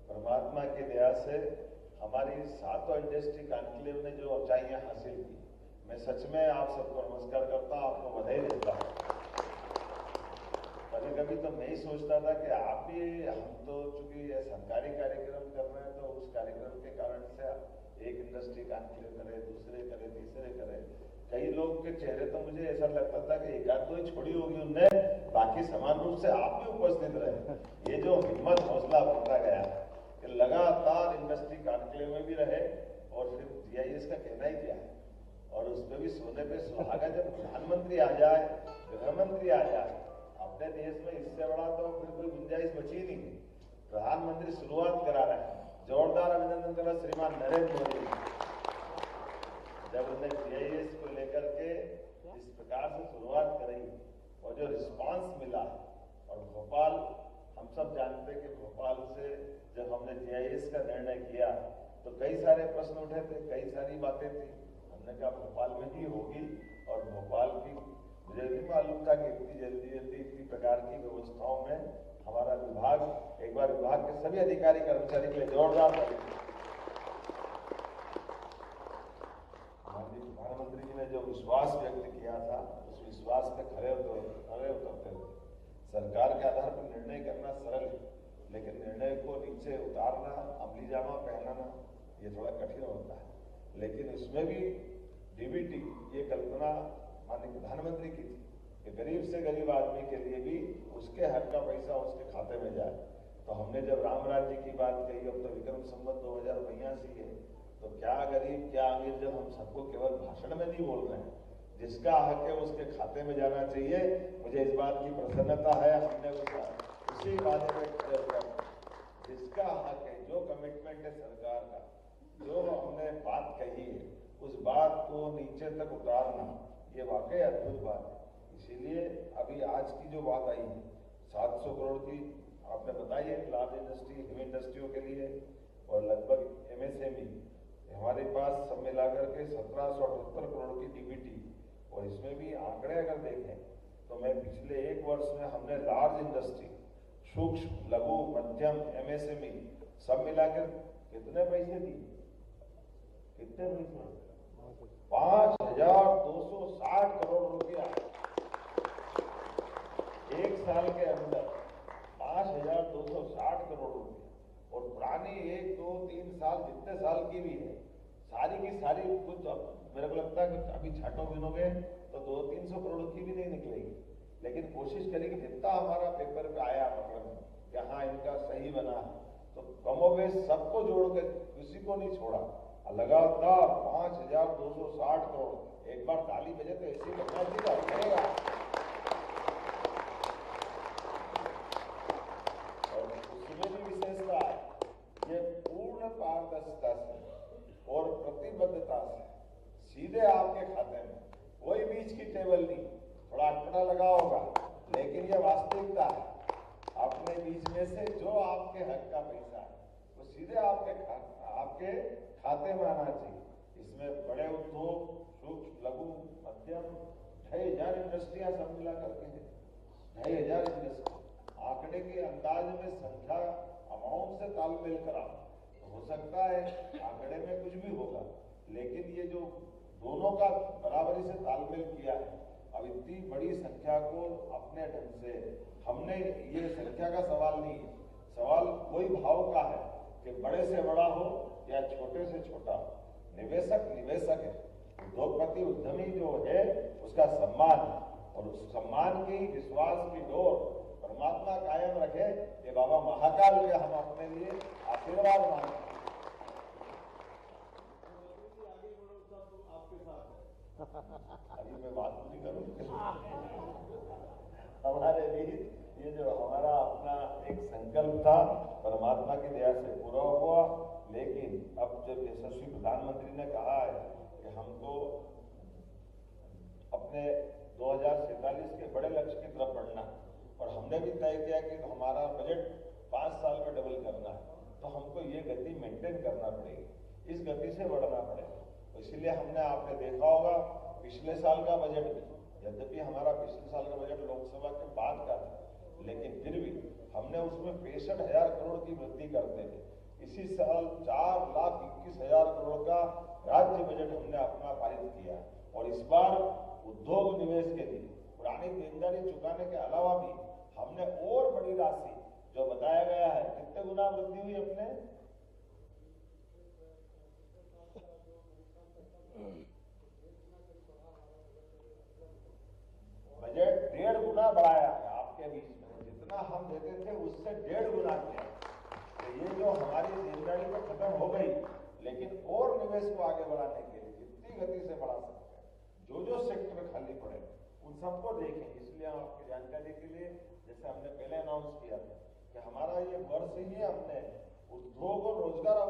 परमात्मा की दया से हमारी 7 इंडस्ट्री कॉन्क्लेव ने जो ऊंचाइयां हासिल की, मैं सच में आप सबको नमस्कार करता हूं, आपको बधाई देता हूं। कभी कभी तो मैं ही सोचता था कि आप भी, हम तो चूंकि ये सरकारी कार्यक्रम कर रहे हैं, तो उस कार्यक्रम के कारण से एक इंडस्ट्री कॉन्क्लेव करे, दूसरे करे, तीसरे करे, कई लोग के चेहरे तो मुझे ऐसा लगता था कि एक आध दो ही छोड़ी होगी उनने, बाकी समान रूप से आप भी उपस्थित रहे। ये जो हिम्मत हौसला बढ़ता गया कि लगातार इंडस्ट्री कॉन्क्लेव में भी रहे, और फिर जीआईएस का कहना ही क्या है, और उसमें भी सोने पे सुहागा, जब प्रधानमंत्री आ जाए, गृह मंत्री आ जाए, अपने देश में इससे बड़ा तो फिर कोई गुंजाइश बची नहीं। प्रधानमंत्री शुरुआत करा रहे हैं, जोरदार अभिनंदन करा श्रीमान नरेंद्र मोदी, जब उन्हें जीआईएस को लेकर के इस प्रकार से शुरुआत करी और जो रिस्पांस मिला, और भोपाल, हम सब जानते हैं कि भोपाल से जब हमने जीआईएस का निर्णय किया तो कई सारे प्रश्न उठे थे, कई सारी बातें थी, हमने कहा भोपाल में ही होगी, और भोपाल की मुझे नहीं मालूम था कि इतनी जल्दी इतनी प्रकार की व्यवस्थाओं में हमारा विभाग, एक बार विभाग के सभी अधिकारी कर्मचारी के लिए जोरदार माननीय प्रधानमंत्री जी ने जो विश्वास व्यक्त किया था, उस विश्वास पे खरे उतरते हुए सरकार के आधार पर निर्णय करना सरल है, लेकिन निर्णय को नीचे उतारना, अमली जामा पहनाना, ये थोड़ा कठिन होता है। लेकिन उसमें भी डीबीटी, ये कल्पना माननीय प्रधानमंत्री की थी कि गरीब से गरीब आदमी के लिए भी उसके हक का पैसा उसके खाते में जाए। तो हमने जब राम राज्य की बात कही, अब तो विक्रम संवत 2082 है, तो क्या गरीब क्या अमीर, जब हम सबको केवल भाषण में नहीं बोल रहे हैं, जिसका हक है उसके खाते में जाना चाहिए। मुझे इस बात की प्रसन्नता है, हमने उसी वादे में जिसका हक है, जो कमिटमेंट है सरकार का, जो हमने बात कही है, उस बात को नीचे तक उतारना, ये वाकई अद्भुत बात है। इसीलिए अभी आज की जो बात आई है 700 करोड़ की, आपने बताई है लार्ज इंडस्ट्री, हेवी इंडस्ट्रियों के लिए, और लगभग एमएसएमई हमारे पास सब मिलाकर के 1778 करोड़ की डीबीटी, और इसमें भी आंकड़े अगर देखें तो मैं पिछले 1 वर्ष में हमने लार्ज इंडस्ट्री, सूक्ष्म, लघु, मध्यम, एमएसएमई सब मिलाकर कितने पैसे दिए? कितने पैसे? 5260 करोड़ रुपया 1 साल के अंदर, 5260 करोड़ रुपया। और पुरानी 1, 2, 3 साल जितने साल की भी है, सारी की सारी कुछ मेरे को लगता है कुछ अभी छाटो गिनोगे तो 200-300 करोड़ की भी नहीं निकलेगी। लेकिन कोशिश करेंगे जितना हमारा पेपर पे आया पकड़ में कि हाँ इनका सही बना है, तो कमोबेश सबको जोड़ के किसी को नहीं छोड़ा। लगातार 5260 करोड़। एक बार ताली बजे तो ऐसी करना चाहिए। और उसमें भी विशेषता है, ये पूर्ण पारदर्शिता से और प्रतिबद्धता से सीधे आपके खाते में, कोई बीच की टेबल नहीं। थोड़ा अटपटा लगा होगा लेकिन ये वास्तविकता है। अपने बीच में से जो आपके हक का पैसा है वो सीधे आपके खाते में आना चाहिए। इसमें बड़े उद्योग, सूक्ष्म, लघु, मध्यम 2500 इंडस्ट्रियां सब मिला करके हैं। 2500 इंडस्ट्री। आंकड़े के अंदाज में संख्या अमाउंट से तालमेल कराओ तो हो सकता है आंकड़े में कुछ भी होगा, लेकिन ये जो दोनों का बराबरी से तालमेल किया है, अब इतनी बड़ी संख्या को अपने ढंग से हमने, ये संख्या का सवाल नहीं है, सवाल कोई भाव का है कि बड़े से बड़ा हो या छोटे से छोटा हो। निवेशक निवेशक है, उद्योगपति उद्यमी जो है उसका सम्मान है, और उस सम्मान की, विश्वास की डोर परमात्मा कायम रखे। ये बाबा महाकाल के हम अपने लिए आशीर्वाद मांगते। अभी मैं बात पूरी करूं। हमारे बीच ये जो हमारा अपना एक संकल्प था परमात्मा की दया से पूरा हुआ, लेकिन अब जब यशस्वी प्रधानमंत्री ने कहा है कि हमको अपने 2047 के बड़े लक्ष्य की तरफ बढ़ना, और हमने भी तय किया कि हमारा बजट 5 साल में डबल करना है, तो हमको ये गति मेंटेन करना पड़ेगी, इस गति से बढ़ना पड़ेगा। तो इसीलिए हमने, आपने देखा होगा पिछले साल का बजट भी, यद्यपि हमारा पिछले साल का बजट लोकसभा के बाद का था, लेकिन फिर भी हमने उसमें 65,000 करोड़ की वृद्धि करते थे। इसी साल 4,21,000 करोड़ का राज्य बजट हमने अपना पारित किया, और इस बार उद्योग निवेश के लिए पुरानी देनदारी चुकाने के अलावा भी हमने और बड़ी राशि जो बताया गया है, कितने गुना वृद्धि हुई अपने बजट 1.5 गुना बढ़ाया है आपके बीच में, जितना हम देते थे उससे 1.5 गुना किया। तो ये जो हमारी देनदारी तो खत्म हो गई, लेकिन और निवेश को आगे बढ़ाने के लिए जितनी गति से बढ़ा सकते हैं, जो सेक्टर खाली पड़े उन सबको देखें। इसलिए आपकी जानकारी के लिए, जैसे हमने पहले अनाउंस किया था कि हमारा ये वर्ष ही हमने उद्योग और रोजगार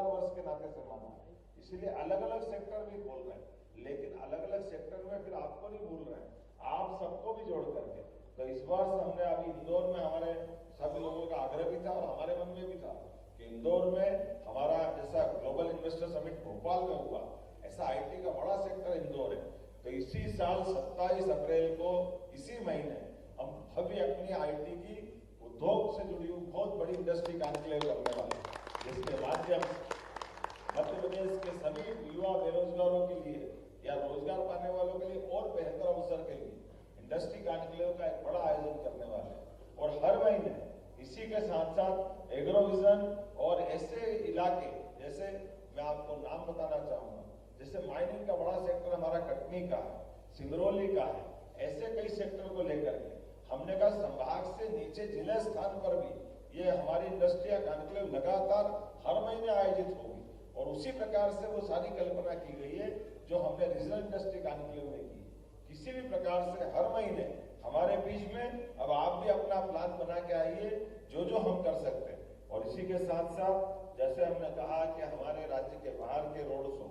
वर्ष के नाते से माना, इसलिए अलग अलग सेक्टर भी खोल रहे हैं, लेकिन अलग अलग सेक्टर में फिर आपको नहीं भूल रहे हैं, आप सबको भी जोड़ करके। तो इस वर्ष हमने अभी इंदौर में, हमारे सभी लोगों का आग्रह भी था और हमारे मन में भी था कि इंदौर में हमारा जैसा ग्लोबल इन्वेस्टर समिट भोपाल में हुआ, ऐसा आईटी का बड़ा सेक्टर इंदौर है। तो इसी साल 27 अप्रैल को, इसी महीने हम भव्य अपनी आईटी की उद्योग से जुड़ी हुई बहुत बड़ी इंडस्ट्री कॉन्क्लेव करने वाले, जिसके माध्यम मध्य प्रदेश के सभी युवा बेरोजगारों के लिए या रोजगार पाने वालों के लिए और बेहतर अवसर के लिए इंडस्ट्री कॉन्क्लेव का एक बड़ा आयोजन करने वाले हैं। और हर महीने इसी के साथ साथ एग्रोविजन और ऐसे इलाके, जैसे मैं आपको नाम बताना चाहूंगा, जैसे माइनिंग का बड़ा सेक्टर हमारा कटनी का है, सिंगरौली का है, ऐसे कई सेक्टर को लेकर के हमने कहा संभाग से नीचे जिले स्थान पर भी ये हमारी इंडस्ट्रियल कॉन्क्लेव लगातार हर महीने आयोजित होगी। और उसी प्रकार से वो सारी कल्पना की गई है जो हमने रीजनल इंडस्ट्री कॉन्क्लेव में की। किसी भी प्रकार से हर महीने हमारे बीच में, अब आप भी अपना प्लान बना के आइए जो हम कर सकते हैं। और इसी के साथ साथ जैसे हमने कहा कि हमारे राज्य के बाहर के रोड शो,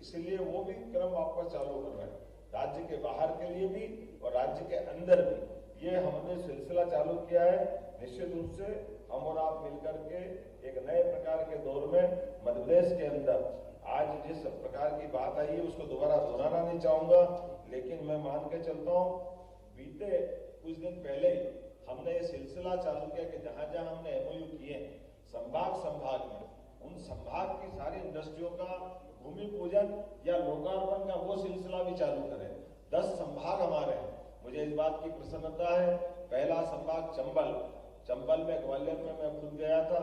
इसलिए वो भी क्रम वापस चालू कर रहे हैं, राज्य के बाहर के लिए भी और राज्य के अंदर भी ये हमने सिलसिला चालू किया है। निश्चित रूप से हम और आप मिलकर के एक नए प्रकार के दौर में मध्य प्रदेश के अंदर आज जिस प्रकार की बात आई है उसको दोबारा दोहराना नहीं चाहूंगा, लेकिन मैं मान के चलता हूँ बीते कुछ दिन पहले ही हमने ये सिलसिला चालू किया कि जहां जहां हमने एमओयू किए संभाग में उन संभाग की सारी इंडस्ट्रियों का भूमि पूजन या लोकार्पण का वो सिलसिला भी चालू करें। 10 संभाग हमारे हैं, मुझे इस बात की प्रसन्नता है। पहला संभाग चंबल में ग्वालियर में मैं खुद गया था।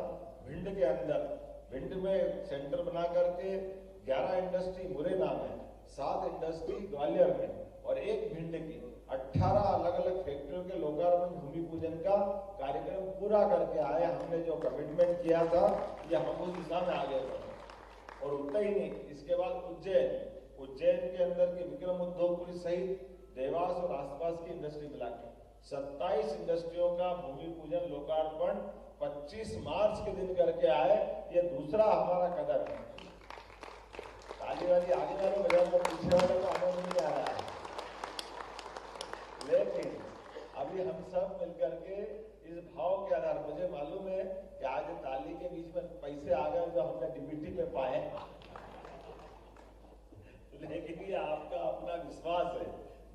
भिंड में सेंटर बना करके 11 इंडस्ट्री मुरैना में, 7 इंडस्ट्री ग्वालियर में और 1 भिंड की 18 अलग अलग फैक्ट्रियों के लोकार्पण भूमि पूजन का कार्यक्रम पूरा करके आए। हमने जो कमिटमेंट किया था ये हम उस दिशा में आगे बढ़े। और उतना ही नहीं, इसके बाद उज्जैन के अंदर की विक्रम उद्योगपुरी सहित देवास और आसपास की इंडस्ट्री मिला के 27 इंडस्ट्रियों का भूमि पूजन लोकार्पण 25 मार्च के दिन करके आए। ये दूसरा हमारा कदम है। ताली वाली आगे वाले बजाय पीछे वाले को आनंद नहीं आ रहा है, लेकिन अभी हम सब मिलकर के इस भाव के आधार, मुझे मालूम है कि आज ताली के बीच में पैसे आ गए जो हमने डीबीटी पे पाए, लेकिन ये आपका अपना विश्वास है।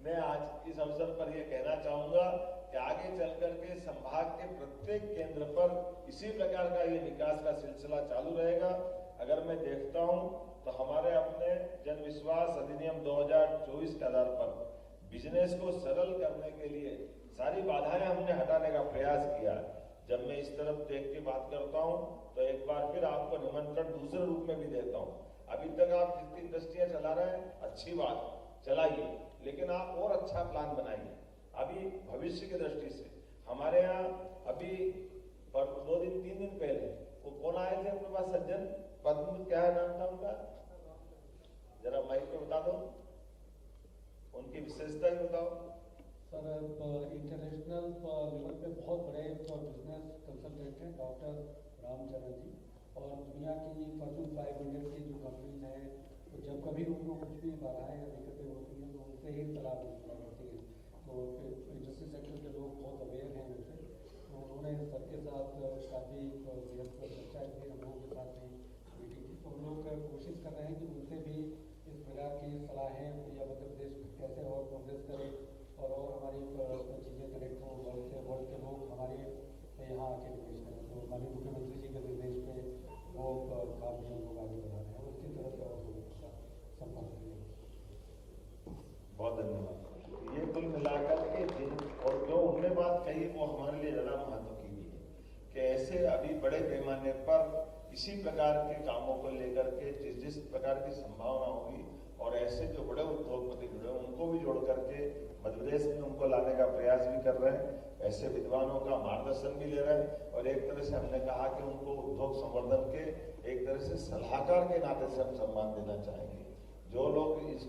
मैं आज इस अवसर पर यह कहना चाहूंगा कि आगे चल करके संभाग के प्रत्येक केंद्र पर इसी प्रकार का ये विकास का सिलसिला चालू रहेगा। अगर मैं देखता हूं तो हमारे अपने जन विश्वास अधिनियम 2024 के आधार पर बिजनेस को सरल करने के लिए सारी बाधाएं हमने हटाने का प्रयास किया। जब मैं इस तरफ देख के बात करता हूं तो एक बार फिर आपको निमंत्रण दूसरे रूप में भी देता हूं। अभी तक आप जितनी इंडस्ट्रियां चला रहे हैं अच्छी बात, चलाइए, लेकिन आप और अच्छा प्लान बनाइए। अभी भविष्य की दृष्टि से हमारे यहाँ अभी 2 दिन 3 दिन पहले वो कौन आए थे अपने पास सज्जन, पद्म क्या है नाम था उनका, जरा माइक पे बता दो, उनकी विशेषता ही बताओ। सर इंटरनेशनल लेवल पे बहुत बड़े बिजनेस कंसल्टेंट हैं डॉक्टर रामचरण जी, और दुनिया की फॉर्च्यून 500 की जो कंपनीज हैं, तो जब कभी उनको कुछ भी बाधाएं या दिक्कतें होती हैं तो उनसे ही सलाह पूछना पड़ती है। तो इंडस्ट्री सेक्टर के लोग बहुत अवेयर हैं उनसे, तो उन्होंने सर के साथ काफ़ी चर्चा की, हम लोगों के साथ भी मीटिंग की, तो हम लोग कोशिश कर रहे हैं कि उनसे भी इस प्रकार की सलाहें या मध्य प्रदेश कैसे और प्रोग्रेस करे और हमारी चीज़ें कनेक्ट हो वर्ल्ड से, वर्ल्ड के लोग हमारे यहाँ आके निवेश करें। तो माननीय मुख्यमंत्री जी के निर्देश पे वो काम भी हम लोग आगे बढ़ा रहे हैं और इसी तरह से और लोगों का संपर्क करेंगे। बहुत धन्यवाद। ये कुल मिलाकर के जिन और जो उनने बात कही वो हमारे लिए ज़्यादा महत्व की भी है कि ऐसे अभी बड़े पैमाने पर इसी प्रकार के कामों को लेकर के जिस प्रकार की संभावना होगी और ऐसे जो बड़े उद्योगपति जुड़े उनको भी जोड़ करके मध्य प्रदेश में उनको लाने का प्रयास भी कर रहे हैं। ऐसे विद्वानों का मार्गदर्शन भी ले रहे हैं और एक तरह से हमने कहा कि उनको उद्योग संवर्धन के एक तरह से सलाहकार के नाते से हम सम्मान देना चाहेंगे। जो लोग इस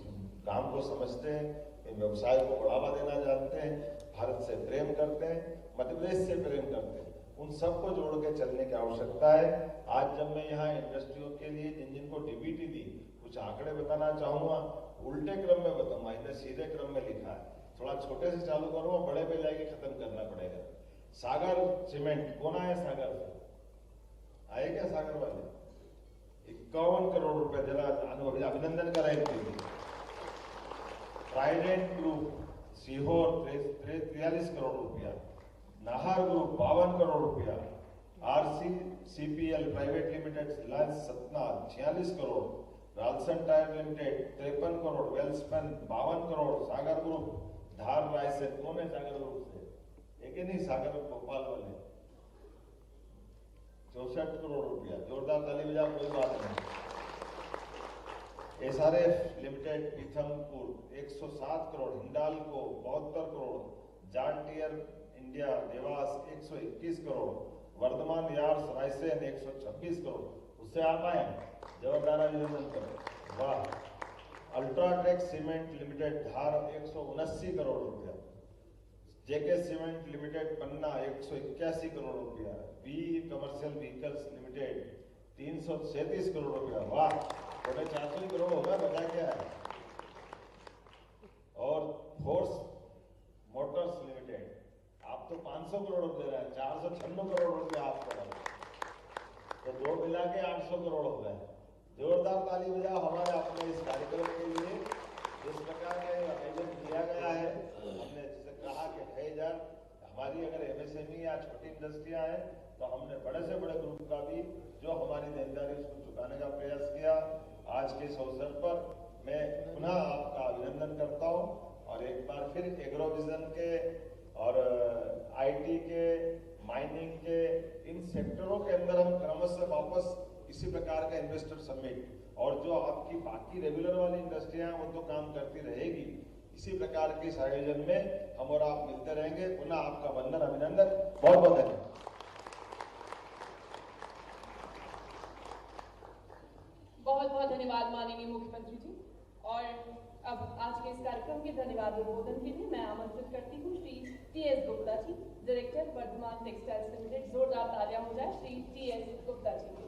काम को समझते हैं, इन व्यवसाय को बढ़ावा देना जानते हैं, भारत से प्रेम करते हैं, मध्य प्रदेश से प्रेम करते हैं, उन सबको जोड़ के चलने की आवश्यकता है। आज जब मैं यहाँ इंडस्ट्रियों के लिए जिन जिनको डीबीटी दी कुछ आंकड़े बताना चाहूंगा, उल्टे क्रम में बताऊंगा, इन्हें सीधे क्रम में लिखा है, थोड़ा छोटे से चालू करूंगा, बड़े पे जाके खत्म करना पड़ेगा। सागर सीमेंट कौन आया सागर से, आए क्या सागर वाले, 51 करोड़ रुपए, जरा अभिनंदन कराएंगे। ट्राइडेंट ग्रुप सीहोर 43 करोड़ रुपया, नाहर ग्रुप 52 करोड़ रुपया, RCCPL private limited Reliance Satna 46 crore, Ralson tyre limited 53 crore, Welspun 52 crore, Sagar group Dhar Raisen, कौन है सागर ग्रुप से, एक ही नहीं, सागर भोपाल वाले 64 करोड़ रुपया, जोरदार ताली बजा, कोई बात नहीं। SRF limited Pithampur 107 crore, Hindalco 72 crore, John Deere India Dewas 121 crore, Vardhman yarns Raisen 126 crore, उससे आप आए, जोरदार अभिनंदन करें, वाह। UltraTech cement limited Dhar 179 crore रुपया, JK cement limited Panna 181 crore रुपया, B commercial vehicles limited 337 crore रुपया, वाह, थोड़े 400 करोड़ होगा, बता क्या है। और फोर्स मोटर्स लिमिटेड आप तो 500 करोड़ दे रहे हैं, 496 करोड़ रुपया आपको, तो दो मिला के 800 करोड़ हो गए। जोरदार ताली बजाओ हमारे अपने इस कार्यक्रम के लिए। जिस प्रकार का आयोजन किया गया है, हमने जैसे कहा कि 2000 हमारी अगर एमएसएमई या छोटी इंडस्ट्रियां हैं तो हमने बड़े से बड़े ग्रुप का भी जो हमारी देनदारी उसको चुकाने का प्रयास किया। आज के इस अवसर पर मैं पुनः आपका अभिनंदन करता हूं और एक बार फिर एग्रो विजन के और आईटी के, माइनिंग के, इन सेक्टरों के अंदर हम क्रमशः वापस इसी प्रकार का इन्वेस्टर समिट और जो आपकी बाकी रेगुलर वाली इंडस्ट्रियां वो तो काम करती रहेगी, इसी प्रकार के इस आयोजन में हम और आप मिलते रहेंगे। पुनः आपका वंदन, अभिनंदन, बहुत बहुत धन्यवाद। बहुत बहुत धन्यवाद माननीय मुख्यमंत्री जी। और अब आज के इस कार्यक्रम के धन्यवाद उद्बोधन के लिए मैं आमंत्रित करती हूँ Shri T.S.. Gupta ji, director Varthaman textiles limited. जोरदार तालियां हो जाए श्री टी.एस. गुप्ता जी के।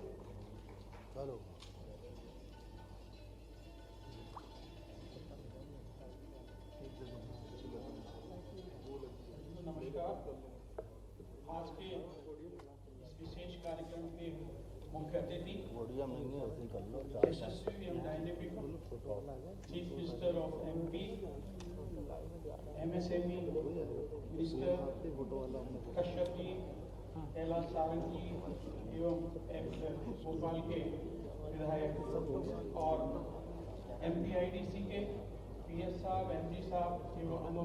नमस्कार। आज के इस विशेष कार्यक्रम के मुख्य अतिथि यशस्वी एवं dynamic chief minister of MP, MSME minister Kashyap ji, Kailash Sarang ji एवं भोपाल के विधायक और एमपीआईडीसी के पीएस साहब, एमडी साहब एवं अन्य